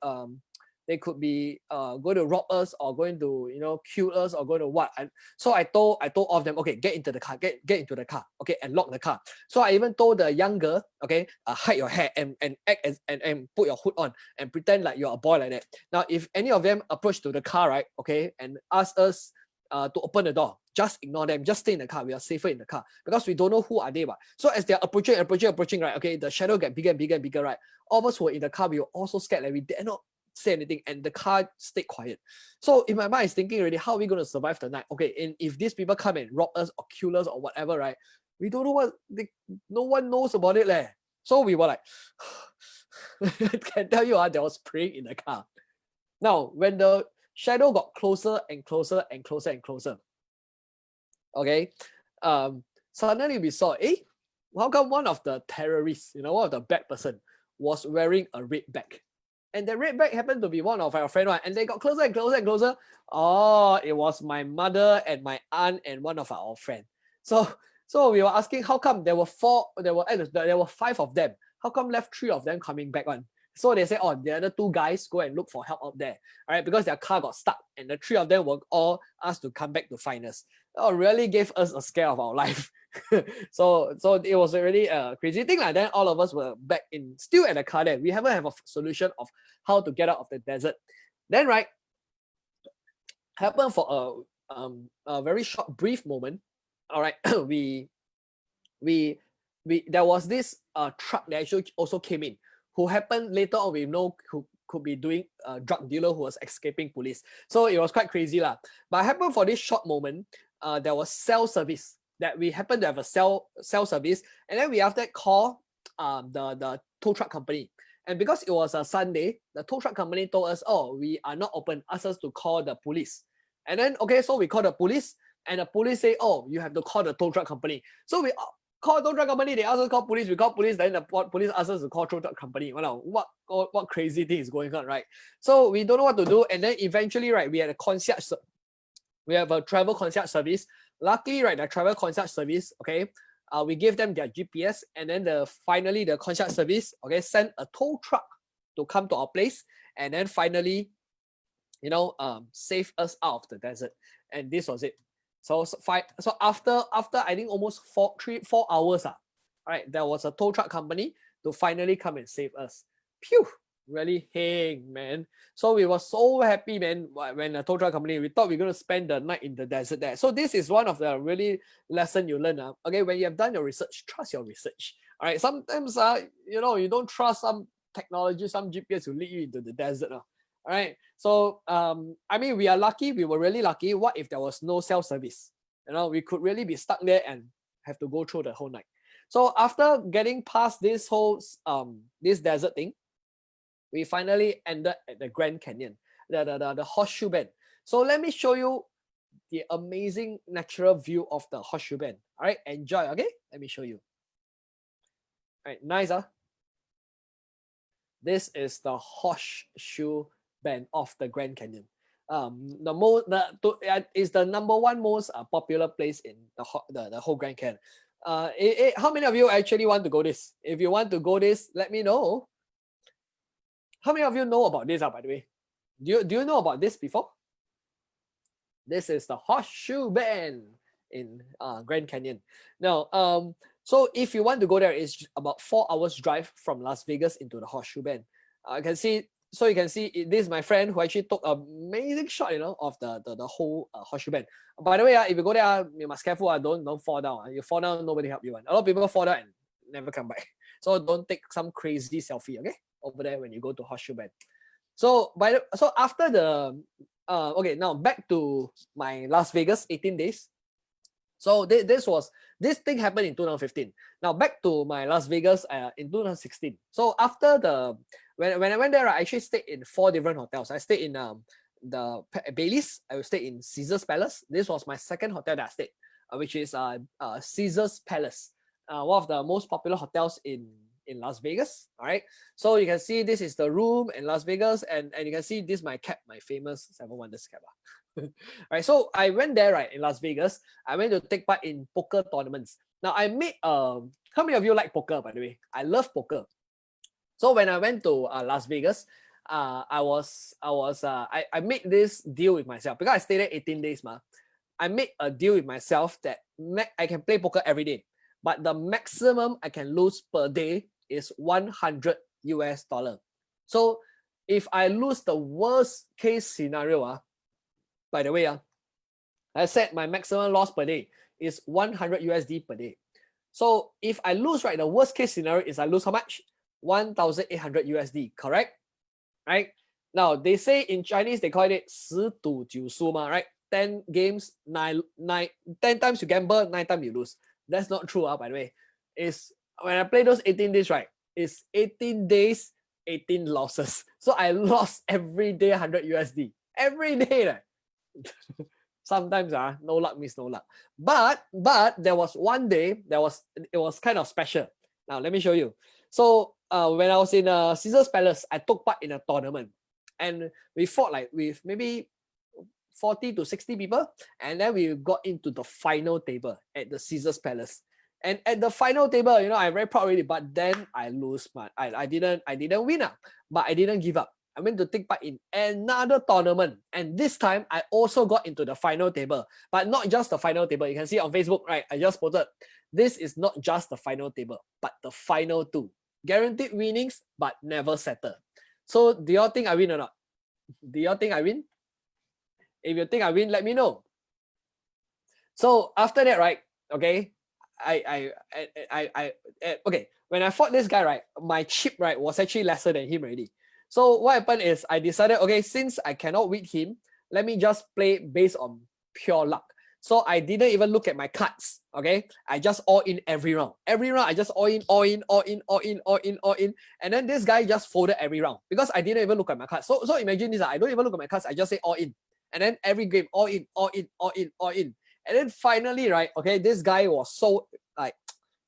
they could be going to rob us or going to, you know, kill us or going to what. And so I told all of them, okay, get into the car, get into the car, okay, and lock the car. So I even told the young girl, okay, hide your hair and act as, and put your hood on and pretend like you're a boy like that. Now, if any of them approach to the car, right, okay, and ask us to open the door, just ignore them, just stay in the car. We are safer in the car because we don't know who are they. But so as they're approaching, right, okay, the shadow get bigger and bigger and bigger, right? All of us who were in the car, we were also scared, like we dare not say anything, and the car stayed quiet. So in my mind, is thinking already, how are we going to survive the night? Okay, and if these people come and rob us or kill us or whatever, right? We don't know what no one knows about it, leh. So we were like, I can tell you, there was praying in the car. Now, when the shadow got closer and closer and closer and closer, okay, suddenly we saw, how come one of the terrorists, you know, one of the bad person was wearing a red bag? And the red bag happened to be one of our friends, right? And they got closer and closer and closer. Oh, it was my mother and my aunt and one of our friends. So we were asking, how come there were five of them? How come left three of them coming back on? So they said, oh, the other two guys go and look for help out there, all right, because their car got stuck, and the three of them were all asked to come back to find us. Oh, really gave us a scare of our life. so it was a really crazy thing. Like then all of us were back still at the car there. We haven't have a solution of how to get out of the desert. Then right, happened for a very short, brief moment. All right, we there was this truck that actually also came in, who happened later on, we know who could be doing a drug dealer who was escaping police. So it was quite crazy lah. But happened for this short moment, there was cell service, that we happened to have a cell service, and then we after that call the tow truck company. And because it was a Sunday, the tow truck company told us, oh, we are not open, asked us to call the police. And then, okay, so we called the police, and the police say, oh, you have to call the tow truck company. So we call tow truck company, they asked us to call police, we call police, then the police asked us to call tow truck company. Wow, what crazy thing is going on, right? So we don't know what to do, and then eventually, right, we had a concierge, we have a travel concierge service. Luckily, right, the travel concierge service, okay, we gave them their GPS, and then finally the concierge service, okay, sent a tow truck to come to our place, and then finally, you know, save us out of the desert. And this was it. So after I think almost 4 hours, right, there was a tow truck company to finally come and save us. Phew, really hang, man. So we were so happy, man, when the tow truck company, we thought we were going to spend the night in the desert there. So this is one of the really lesson you learn. Okay, when you have done your research, trust your research. All right, sometimes you know, you don't trust some technology, some GPS will lead you into the desert. All right, so I mean, we are lucky, we were really lucky. What if there was no cell service? You know, we could really be stuck there and have to go through the whole night. So after getting past this whole this desert thing, we finally ended at the Grand Canyon, the Horseshoe Bend. So let me show you the amazing natural view of the Horseshoe Bend. All right, enjoy. Okay, let me show you. All right, nice. This is the Horseshoe Bend of the Grand Canyon. Is the #1 most popular place in the whole Grand Canyon. How many of you actually want to go this? If you want to go this, let me know. How many of you know about this, by the way? Do you know about this before? This is the Horseshoe Bend in Grand Canyon. Now, so if you want to go there, it's about 4 hours drive from Las Vegas into the Horseshoe Bend. You can see. So you can see this is my friend who actually took an amazing shot, you know, of the whole Horseshoe Bend. By the way, if you go there, you must be careful. Don't fall down. You fall down, nobody help you. A lot of people fall down and never come back. So don't take some crazy selfie, okay, over there when you go to Horseshoe Bend. So after the okay, now back to my Las Vegas 18 days. So this thing happened in 2015. Now back to my Las Vegas in 2016. So after when I went there, I actually stayed in 4 different hotels. I stayed in the Baileys. I stayed in Caesar's Palace. This was my second hotel that I stayed, which is Caesar's Palace, one of the most popular hotels in Las Vegas. All right, so you can see this is the room in Las Vegas, and you can see this my cap, my famous 7 Wonders cap. All right, so I went there, right, in Las Vegas. I went to take part in poker tournaments. Now I made how many of you like poker, by the way? I love poker. So when I went to Las Vegas, I made this deal with myself because I stayed there 18 days, ma. I made a deal with myself that I can play poker every day, but the maximum I can lose per day is $100 US. So if I lose the worst case scenario, by the way, I said my maximum loss per day is 100 USD per day. So if I lose, right, the worst case scenario is I lose how much? 1,800 USD, correct? Right? Now, they say in Chinese, they call it 10赌9输 嘛, right? 10 games, 10 times you gamble, 9 times you lose. That's not true, by the way. It's when I play those 18 days, right? It's 18 days, 18 losses. So I lost every day 100 USD. Every day. Right? Sometimes no luck means no luck. But there was one day it was kind of special. Now let me show you. So when I was in Caesar's Palace, I took part in a tournament, and we fought like with maybe 40 to 60 people, and then we got into the final table at the Caesar's Palace. And at the final table, you know, I'm very proud already, but then I lose, man. I didn't win, but I didn't give up. I went to take part in another tournament, and this time I also got into the final table, but not just the final table. You can see on Facebook, right? I just posted, this is not just the final table, but the final two. Guaranteed winnings, but never settle. So do y'all think I win or not? Do y'all think I win? If you think I win, let me know. So after that, right? Okay, okay. When I fought this guy, right, my chip, right, was actually lesser than him already. So what happened is I decided, okay, since I cannot beat him, let me just play based on pure luck. So I didn't even look at my cards. Okay, I just all in every round. Every round I just all in. And then this guy just folded every round because I didn't even look at my cards. So imagine this, I don't even look at my cards. I just say all in. And then every game, all in. And then finally, right, okay, this guy was so like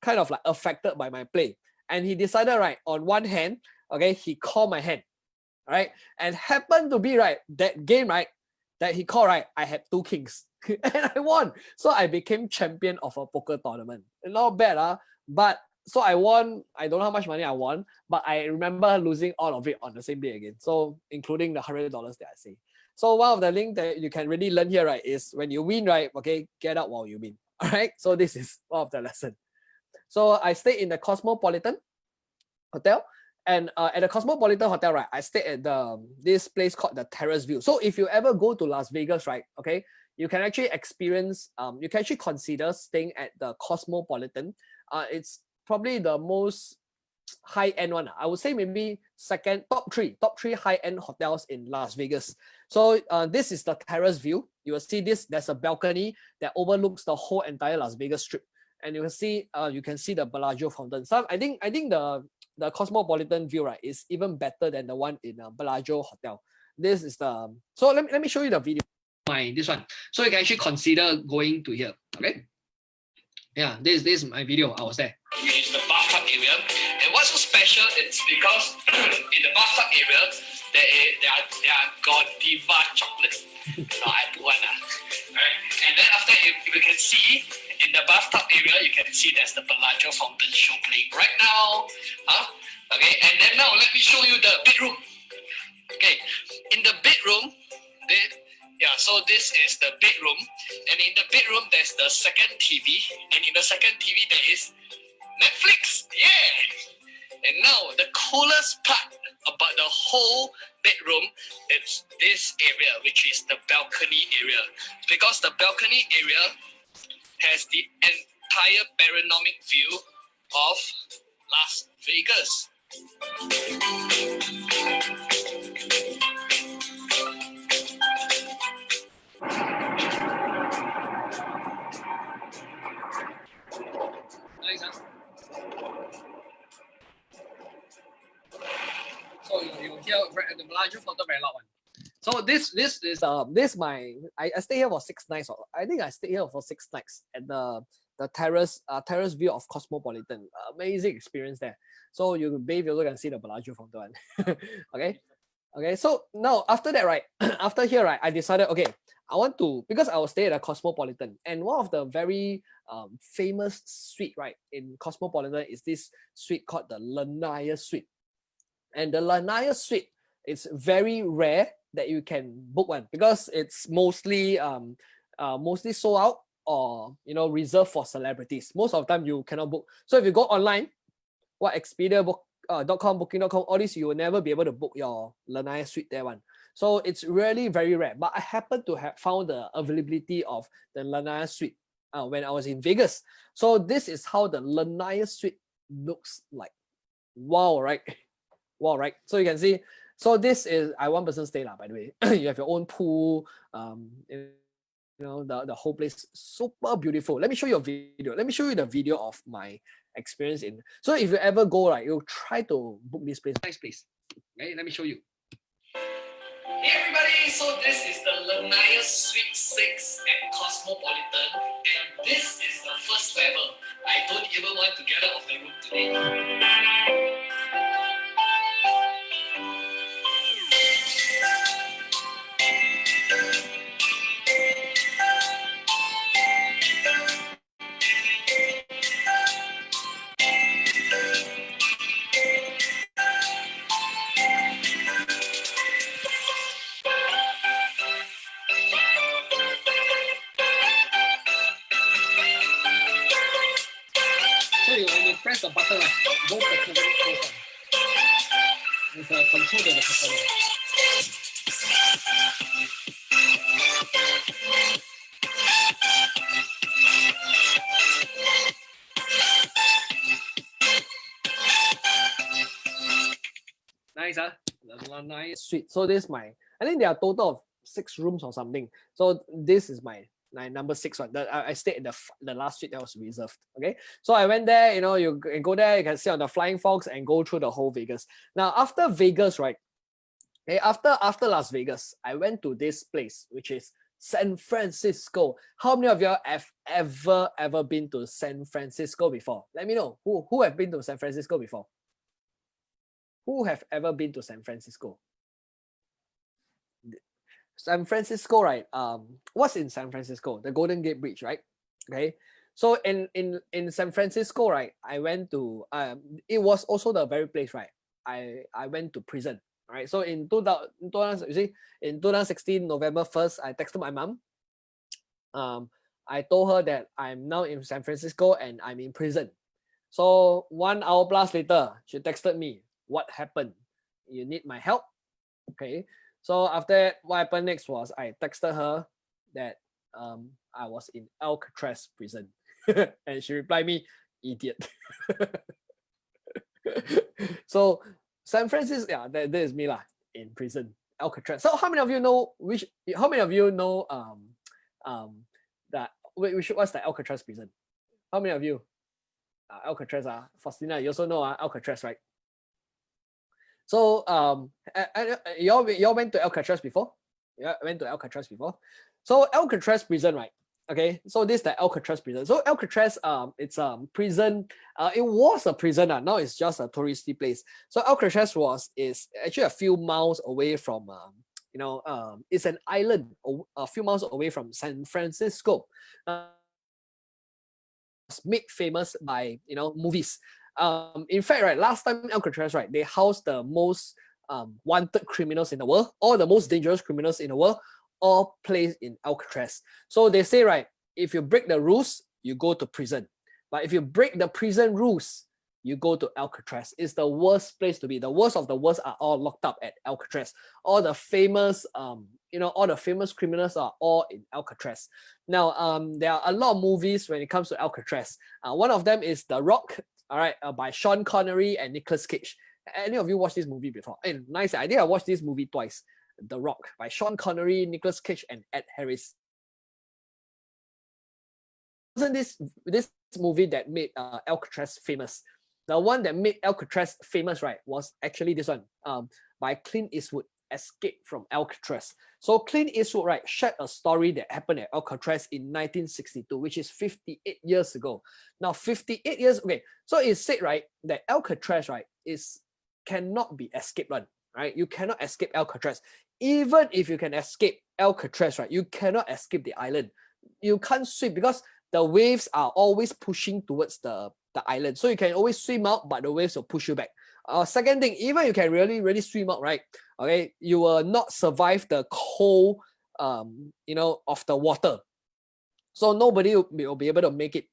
kind of like affected by my play. And he decided, right, on one hand, okay, he called my hand, right? And happened to be, right, that game, right, that he called, right, I had 2 kings. And I won. So I became champion of a poker tournament. Not bad, but so I won. I don't know how much money I won, but I remember losing all of it on the same day again. So including the $100 that I saved. So one of the things that you can really learn here, right, is when you win, right, okay, get out while you win. All right. So this is one of the lessons. So I stayed in the Cosmopolitan Hotel. And at the Cosmopolitan Hotel, right, I stayed at this place called the Terrace View. So if you ever go to Las Vegas, right, okay, you can actually experience, you can actually consider staying at the Cosmopolitan. It's probably the most high-end one. I would say maybe top three high-end hotels in Las Vegas. So this is the Terrace View. You will see this. There's a balcony that overlooks the whole entire Las Vegas Strip, and you can see the Bellagio fountain. So I think the Cosmopolitan view, right, is even better than the one in Bellagio Hotel. This is the so let me show you the video. This one, so you can actually consider going to here. Okay, yeah, this is my video. I was there. It's the bathtub area, and what's so special is because in the bathtub area there are Godiva chocolates. So I put one right, and then after if you can see in the bathtub area, you can see there's the Bellagio fountain show playing right now. Okay, and then now let me show you the bedroom. Okay, in the bedroom, so this is the bedroom, and in the bedroom there's the second TV, and in the second TV there is Netflix. Yeah. And now the coolest part about the whole bedroom is this area, which is the balcony area, because the balcony area has the entire panoramic view of Las Vegas. Nice, huh? So you hear the Bellagio photo very loud one. So this is my I stay here for 6 nights. I think I stayed here for 6 nights at the terrace view of Cosmopolitan. Amazing experience there. So you bathe, you look and see the Bellagio fountain. Okay. So now after that, right, after here, right, I decided, okay, I want to, because I will stay at a Cosmopolitan, and one of the very famous suite, right, in Cosmopolitan is this suite called the Lanaya Suite. And the Lanaya Suite it's very rare that you can book one because it's mostly mostly sold out or reserved for celebrities. Most of the time you cannot book. So if you go online, what Expedia.com, Booking.com, all this, you will never be able to book your Lanai suite there one. So it's really very rare. But I happen to have found the availability of the Lanai suite when I was in Vegas. So this is how the Lanai suite looks like. Wow, right? Wow, right? So you can see. So this is one person stay lah, by the way. You have your own pool. The whole place super beautiful. Let me show you a video. Let me show you the video of my experience in. So if you ever go, right, you'll try to book this place. Nice place. Okay, let me show you. Hey everybody, so this is the Lanai Suite 6 at Cosmopolitan, and this is the first level. I don't even want to get out of the room today. When you press the button, both the curtain goes on. There's a control to the curtain. Nice, huh? The nice suite. So this is my, I think there are total of 6 rooms or something. So this is my number 6 one. I stayed in the last suite that was reserved. Okay, so I went there. You can go there. You can sit on the Flying Fox and go through the whole Vegas. Now after Vegas, right? Okay, after Las Vegas, I went to this place which is San Francisco. How many of you have ever been to San Francisco before? Let me know. Who have been to San Francisco before? Who have ever been to San Francisco? San Francisco, right? What's in San Francisco? The Golden Gate Bridge, right? Okay. So in San Francisco, right? I went to it was also the very place, right? I went to prison, right? So in 2016 November 1st, I texted my mom. I told her that I'm now in San Francisco and I'm in prison. So 1 hour plus later, she texted me, "What happened? You need my help?" Okay. So after that, what happened next was I texted her that I was in Alcatraz prison. And she replied me, "Idiot." So San Francisco, yeah, that is me lah, in prison, Alcatraz. So how many of you know that what's the Alcatraz prison? How many of you? Alcatraz, Faustina, you also know Alcatraz, right? So y'all went to Alcatraz before? Yeah, went to Alcatraz before. So Alcatraz prison, right? Okay, so this is the Alcatraz prison. So Alcatraz, it's prison. It was a prison. Now it's just a touristy place. So Alcatraz is actually a few miles away from it's an island a few miles away from San Francisco. It's made famous by movies. In fact, right, last time Alcatraz, right, they housed the most wanted criminals in the world, or the most dangerous criminals in the world, all placed in Alcatraz. So they say, right, if you break the rules, you go to prison. But if you break the prison rules, you go to Alcatraz. It's the worst place to be. The worst of the worst are all locked up at Alcatraz. All the famous, all the famous criminals are all in Alcatraz. Now, there are a lot of movies when it comes to Alcatraz. One of them is The Rock, all right, by Sean Connery and Nicolas Cage. Any of you watched this movie before? Hey, nice. I think I watched this movie twice. The Rock by Sean Connery, Nicolas Cage, and Ed Harris. Wasn't this movie that made Alcatraz famous? The one that made Alcatraz famous, right, was actually this one, by Clint Eastwood, Escape from Alcatraz. So Clint Eastwood, right, shared a story that happened at Alcatraz in 1962, which is 58 years ago. Now, 58 years, okay, so it said, right, that Alcatraz, right, cannot be escaped, right? You cannot escape Alcatraz. Even if you can escape Alcatraz, right, you cannot escape the island. You can't swim because the waves are always pushing towards the island. So you can always swim out, but the waves will push you back. Second thing, even you can really swim out, right? Okay, you will not survive the cold, of the water. So nobody will be able to make it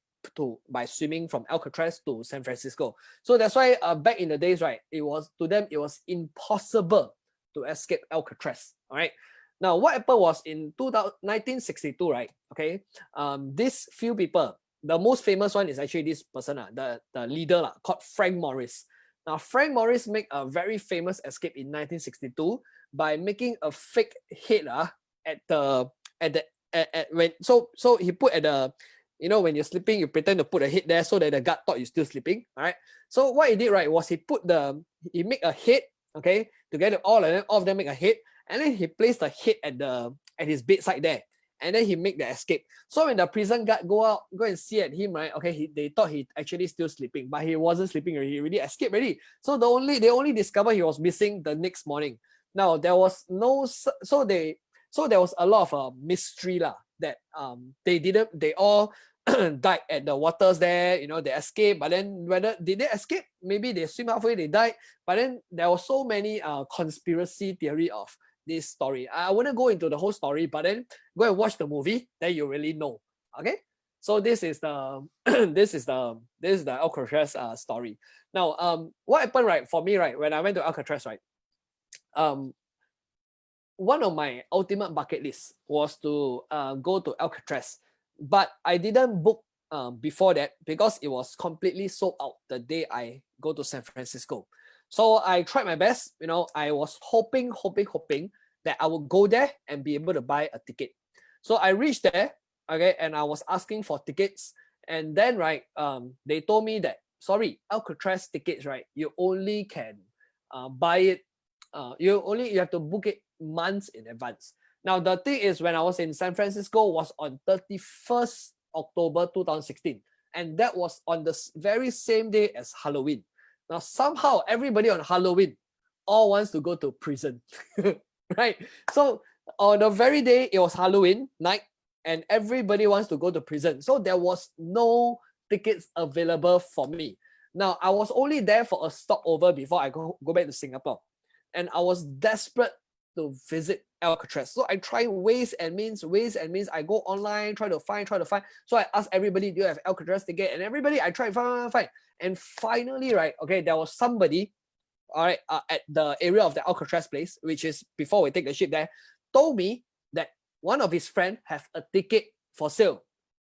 by swimming from Alcatraz to San Francisco. So that's why back in the days, right, it was impossible to escape Alcatraz. All right. Now what happened was in 1962, right? Okay. These few people, the most famous one is actually this person, the leader called Frank Morris. Now Frank Morris made a very famous escape in 1962 by making a fake head so he put at the, when you're sleeping, you pretend to put a head there so that the guard thought you're still sleeping. All right. So what he did, right, was he make a head, okay, together all of them make a head, and then he placed the head at his bedside there, and then he make the escape. So when the prison guard go and see at him, right, okay, they thought he actually still sleeping, but he wasn't sleeping already. He already escaped already. So they only discovered he was missing the next morning. Now there was there was a lot of mystery that they all died at the waters there. They escaped, but then whether did they escape? Maybe they swim halfway, they died. But then there was so many conspiracy theory of this story. I wouldn't go into the whole story, but then go and watch the movie, then you really know. Okay, so this is the this is the Alcatraz story. Now, what happened, right, for me, right, when I went to Alcatraz, right, one of my ultimate bucket lists was to go to Alcatraz, but I didn't book before that because it was completely sold out the day I go to San Francisco. So I tried my best. I was hoping that I would go there and be able to buy a ticket. So I reached there, okay, and I was asking for tickets, and then right, they told me that sorry, Alcatraz tickets, right, you only can buy it. You have to book it months in advance. Now the thing is, when I was in San Francisco was on 31st October 2016, and that was on the very same day as Halloween. Now somehow everybody on Halloween all wants to go to prison, right? So on the very day it was Halloween night, and everybody wants to go to prison. So there was no tickets available for me. Now I was only there for a stopover before I go back to Singapore, and I was desperate to visit Alcatraz. So I tried ways and means. I go online, try to find. So I asked everybody, do you have Alcatraz ticket? And everybody, I tried, find. And finally, right, okay, there was somebody, all right, at the area of the Alcatraz place, which is before we take the ship there, told me that one of his friends have a ticket for sale.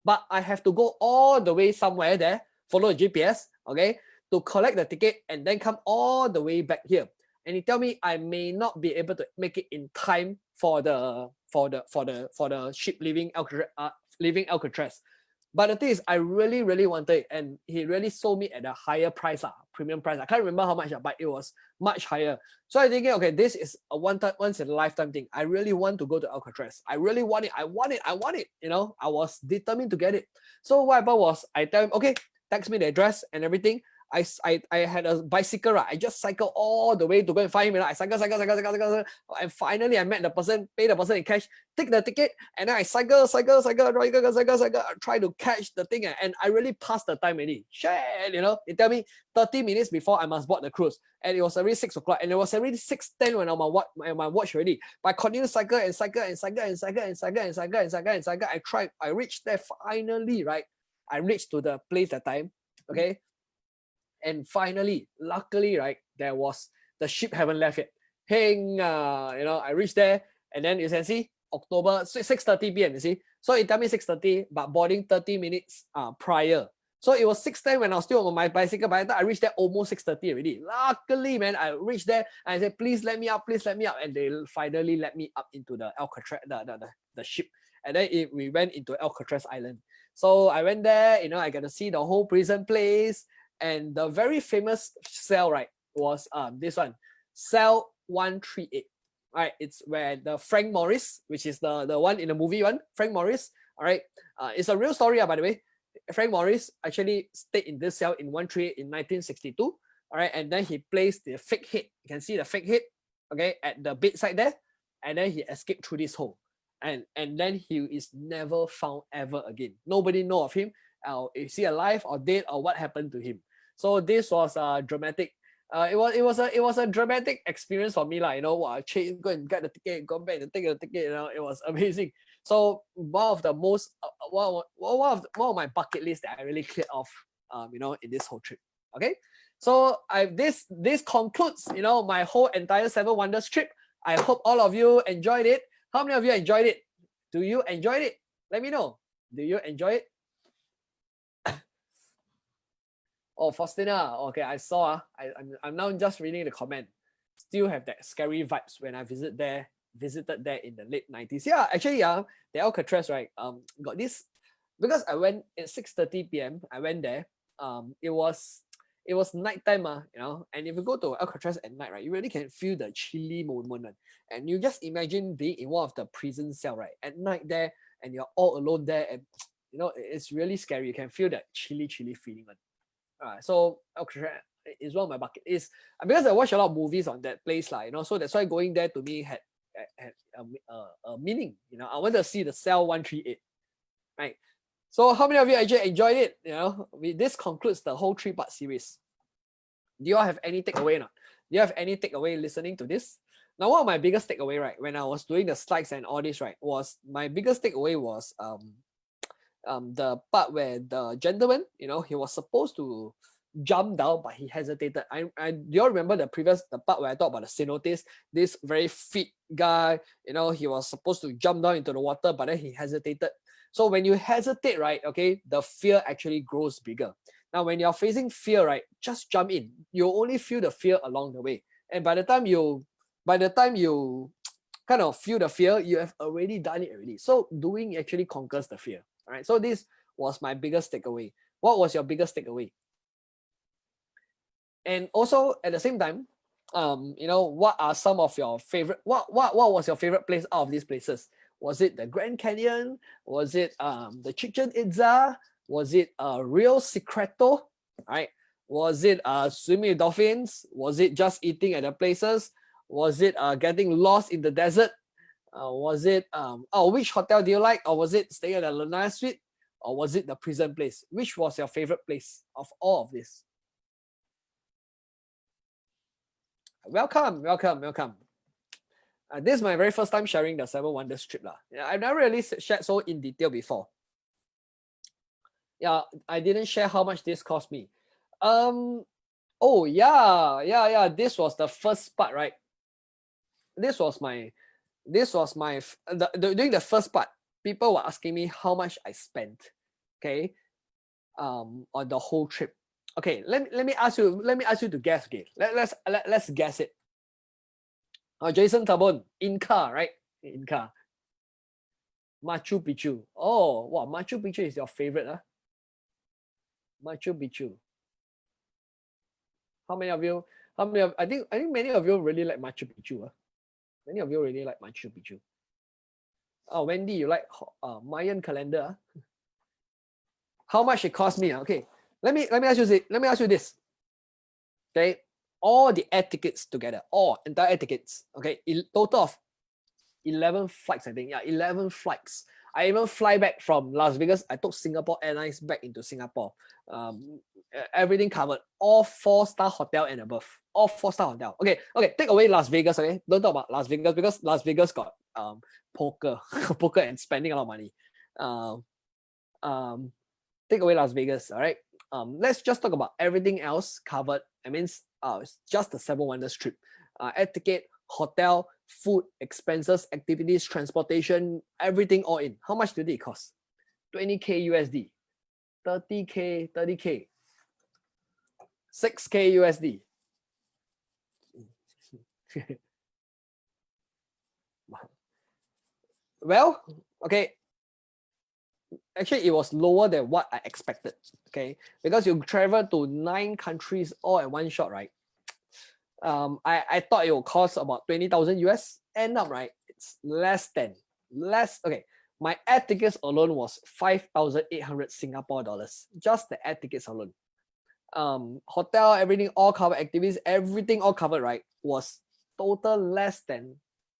But I have to go all the way somewhere there, follow the GPS, okay, to collect the ticket and then come all the way back here. And he tell me I may not be able to make it in time for the ship leaving Alcatraz. But the thing is, I really wanted it, and he really sold me at a higher price, premium price. I can't remember how much, but it was much higher. So I thinking, okay, this is a once in a lifetime thing. I really want to go to Alcatraz. I really want it. I want it. I was determined to get it. So what happened was, I tell him, okay, text me the address and everything. I had a bicycle, right? I just cycled all the way to go and find him. I cycle, and finally I met the person, pay the person in cash, take the ticket, and then I cycle, try to catch the thing, and I really passed the time already. Shit, they tell me 30 minutes before I must board the cruise, and it was already 6 o'clock, and it was already 6:10 when on my watch already. But I continued cycle. I reached there finally, right? I reached to the place that time, okay. And finally, luckily, right, the ship haven't left yet. I reached there, and then you can see October 6:30 p.m. You see, so it tell me 6:30, but boarding 30 minutes prior. So it was 6:10 when I was still on my bicycle. By the time I reached there, almost 6:30 already. Luckily, man, I reached there and I said, please let me up, and they finally let me up into the Alcatraz, the ship, and then we went into Alcatraz Island. So I went there, I got to see the whole prison place. And the very famous cell, right, was this one, cell 138. All right, it's where the Frank Morris, which is the one in the movie one, Frank Morris. All right, it's a real story, by the way. Frank Morris actually stayed in this cell in 138 in 1962. All right, and then he placed the fake head. You can see the fake head, okay, at the bedside there, and then he escaped through this hole, and then he is never found ever again. Nobody know of him. Is he alive or dead or what happened to him? So this was dramatic. It was a dramatic experience for me, like, you know, wow, go and get the ticket, go back and take the ticket, you know, it was amazing. So one of the most one of my bucket list that I really cleared off, you know, in this whole trip. Okay, so this concludes, you know, my whole entire Seven Wonders trip. I hope all of you enjoyed it. How many of you enjoyed it? Do you enjoy it? Let me know. Do you enjoy it? Oh, Faustina. Okay, I saw. I'm now just reading the comment. Still have that scary vibes when I visited there in the late 90s. Yeah, actually, yeah, the Alcatraz, right? Got this because I went at 6:30 p.m. I went there. It was nighttime, you know. And if you go to Alcatraz at night, right, you really can feel the chilly moment. And you just imagine being in one of the prison cell, right, at night there, and you're all alone there, and you know it's really scary. You can feel that chilly feeling. So Alcatraz is one of my bucket is because I watch a lot of movies on that place, you know. So that's why going there to me had a meaning. You know, I wanted to see the cell 138, right? So how many of you actually enjoyed it? You know, this concludes the whole 3-part series. Do you all have any takeaway or not? Do you have any takeaway listening to this? Now, one of my biggest takeaway, right, when I was doing the slides and all this, right, was my biggest takeaway was the part where the gentleman, you know, he was supposed to jump down, but he hesitated. Do you all remember the part where I talked about the cenotes, this very fit guy, you know, he was supposed to jump down into the water, but then he hesitated. So when you hesitate, right, okay, the fear actually grows bigger. Now, when you're facing fear, right, just jump in. You only feel the fear along the way. And by the time you kind of feel the fear, you have already done it already. So doing actually conquers the fear. All right. So this was my biggest takeaway. What was your biggest takeaway? And also at the same time, you know, what are some of your favorite? What was your favorite place out of these places? Was it the Grand Canyon? Was it the Chichen Itza? Was it Rio Secreto? Right? Was it swimming with dolphins? Was it just eating at the places? Was it getting lost in the desert? Was it which hotel do you like? Or was it staying at the Lanai Suite? Or was it the prison place? Which was your favorite place of all of this? Welcome. This is my very first time sharing the Seven Wonders trip. I've never really shared so in detail before. Yeah, I didn't share how much this cost me. Oh yeah. This was the first part, right? This was my during the first part, people were asking me how much I spent, okay, on the whole trip. Okay, let me ask you to guess. Okay, let's guess it. Jason Tabon, Inca, right? Inca. Machu Picchu. Oh, wow, Machu Picchu is your favorite, huh? Machu Picchu. How many of you? I think many of you really like Machu Picchu, huh? Many of you really like Machu Picchu. Oh, Wendy, you like Mayan calendar? Huh? How much it cost me? Okay, let me ask you this. Okay, all the air tickets together, all entire air tickets. Okay, total of 11 flights, I think. Yeah, 11 flights. I even fly back from Las Vegas. I took Singapore Airlines back into Singapore. Everything covered. All 4-star hotel and above. All 4-star hotel. Okay. Take away Las Vegas. Okay, don't talk about Las Vegas because Las Vegas got poker and spending a lot of money. Take away Las Vegas. All right. Let's just talk about everything else covered. I mean, it's just the Seven Wonders trip. Air ticket, hotel, food, expenses, activities, transportation, everything all in. How much did it cost? 20K USD, 30K, 6K USD. Well, okay. Actually, it was lower than what I expected. Okay, because you travel to 9 countries all at one shot, right? I thought it would cost about 20,000 US. End up, right, it's less. Okay, my air tickets alone was 5,800 Singapore dollars. Just the air tickets alone. Hotel, everything all covered, activities, everything all covered, right, was total less than.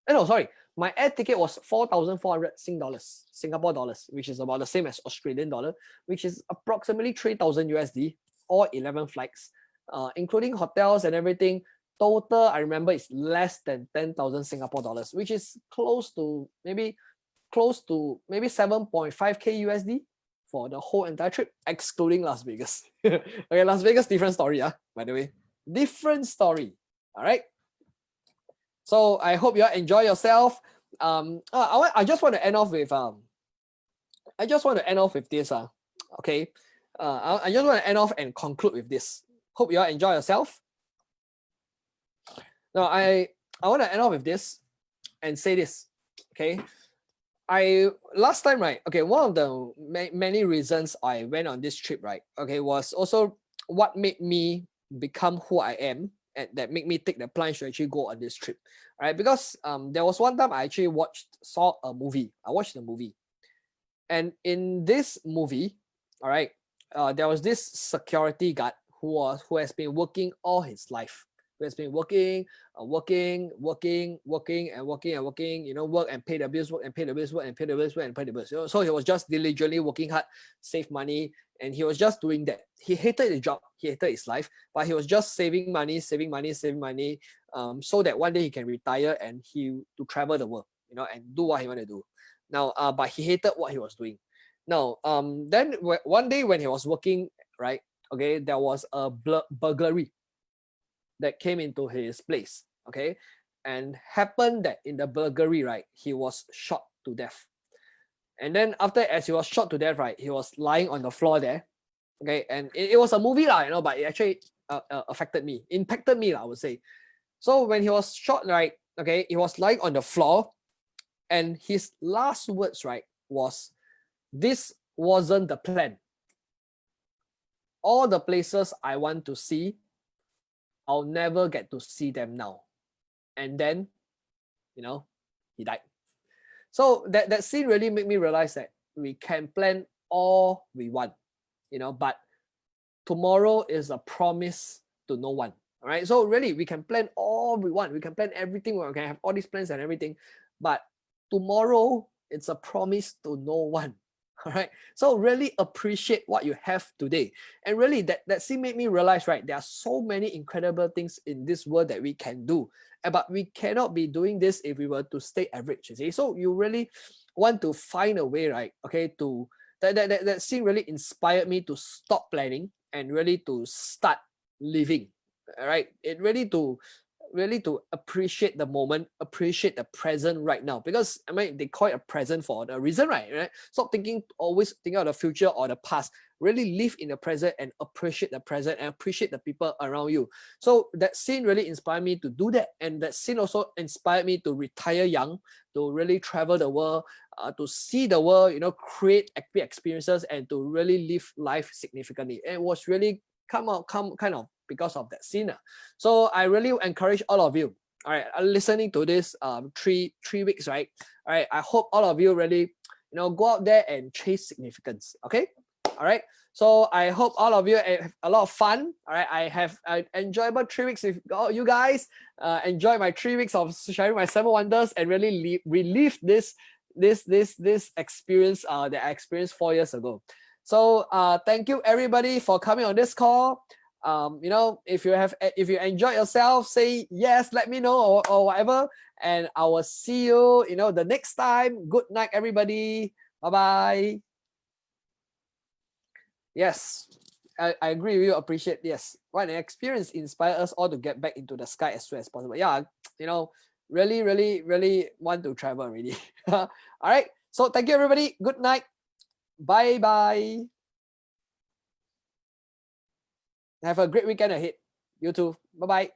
No, sorry. My air ticket was 4,400 Singapore dollars, which is about the same as Australian dollar, which is approximately 3,000 USD, all 11 flights. including hotels and everything. Total, I remember, is less than 10,000 Singapore dollars, which is close to maybe 7.5K USD for the whole entire trip, excluding Las Vegas. Okay, Las Vegas, different story, by the way. Different story. All right. So I hope you all enjoy yourself. I just want to end off with this. Okay. I just want to end off and conclude with this. Hope you all enjoy yourself. Now I want to end off with this and say this. Okay. Last time, right? Okay, one of the many reasons I went on this trip, right? Okay, was also what made me become who I am, and that made me take the plunge to actually go on this trip, right? Because there was one time I actually saw a movie. I watched the movie, and in this movie, all right, there was this security guard who has been working all his life. Who has been working, work and working, work and pay the bills, work and pay the bills, work and pay the bills, work and pay the bills. So he was just diligently working hard, save money, and he was just doing that. He hated his job, he hated his life, but he was just saving money, so that one day he can retire and to travel the world, and do what he want to do. Now, but he hated what he was doing. Now, then one day when he was working, right? Okay, there was a burglary that came into his place, okay, and happened that in the burglary, right, he was shot to death. And then as he was shot to death, right, he was lying on the floor there, okay, and it was a movie, but it actually impacted me, I would say. So when he was shot, right, okay, he was lying on the floor, and his last words, right, was, "This wasn't the plan. All the places I want to see, I'll never get to see them now." And then, he died. So that scene really made me realize that we can plan all we want, but tomorrow is a promise to no one. All right. So really, we can plan all we want. We can plan everything. We can have all these plans and everything, but tomorrow it's a promise to no one. All right. So really appreciate what you have today. And really that scene made me realize, right, there are so many incredible things in this world that we can do. But we cannot be doing this if we were to stay average, you see. So you really want to find a way, right? Okay, to that scene really inspired me to stop planning and really to start living. All right. It really to appreciate the moment, appreciate the present right now. Because they call it a present for a reason, right? Stop always thinking of the future or the past. Really live in the present and appreciate the present and appreciate the people around you. So that scene really inspired me to do that. And that scene also inspired me to retire young, to really travel the world, to see the world, create experiences, and to really live life significantly. And it was really kind of because of that scene. So I really encourage all of you, all right, listening to this 3 weeks, right? All right, I hope all of you really, go out there and chase significance. Okay, all right. So I hope all of you have a lot of fun. All right, I enjoyable 3 weeks with all you guys. Enjoy my 3 weeks of sharing my 7 wonders and really relive this experience that I experienced 4 years ago. So thank you everybody for coming on this call. If you enjoy yourself, say yes, let me know or whatever, and I will see you, the next time. Good night, everybody. Bye-bye. Yes, I agree with you. Appreciate, yes. What an experience inspires us all to get back into the sky as soon as possible. Yeah, really, really, really want to travel already. All right. So thank you, everybody. Good night. Bye-bye. Have a great weekend ahead. You too. Bye-bye.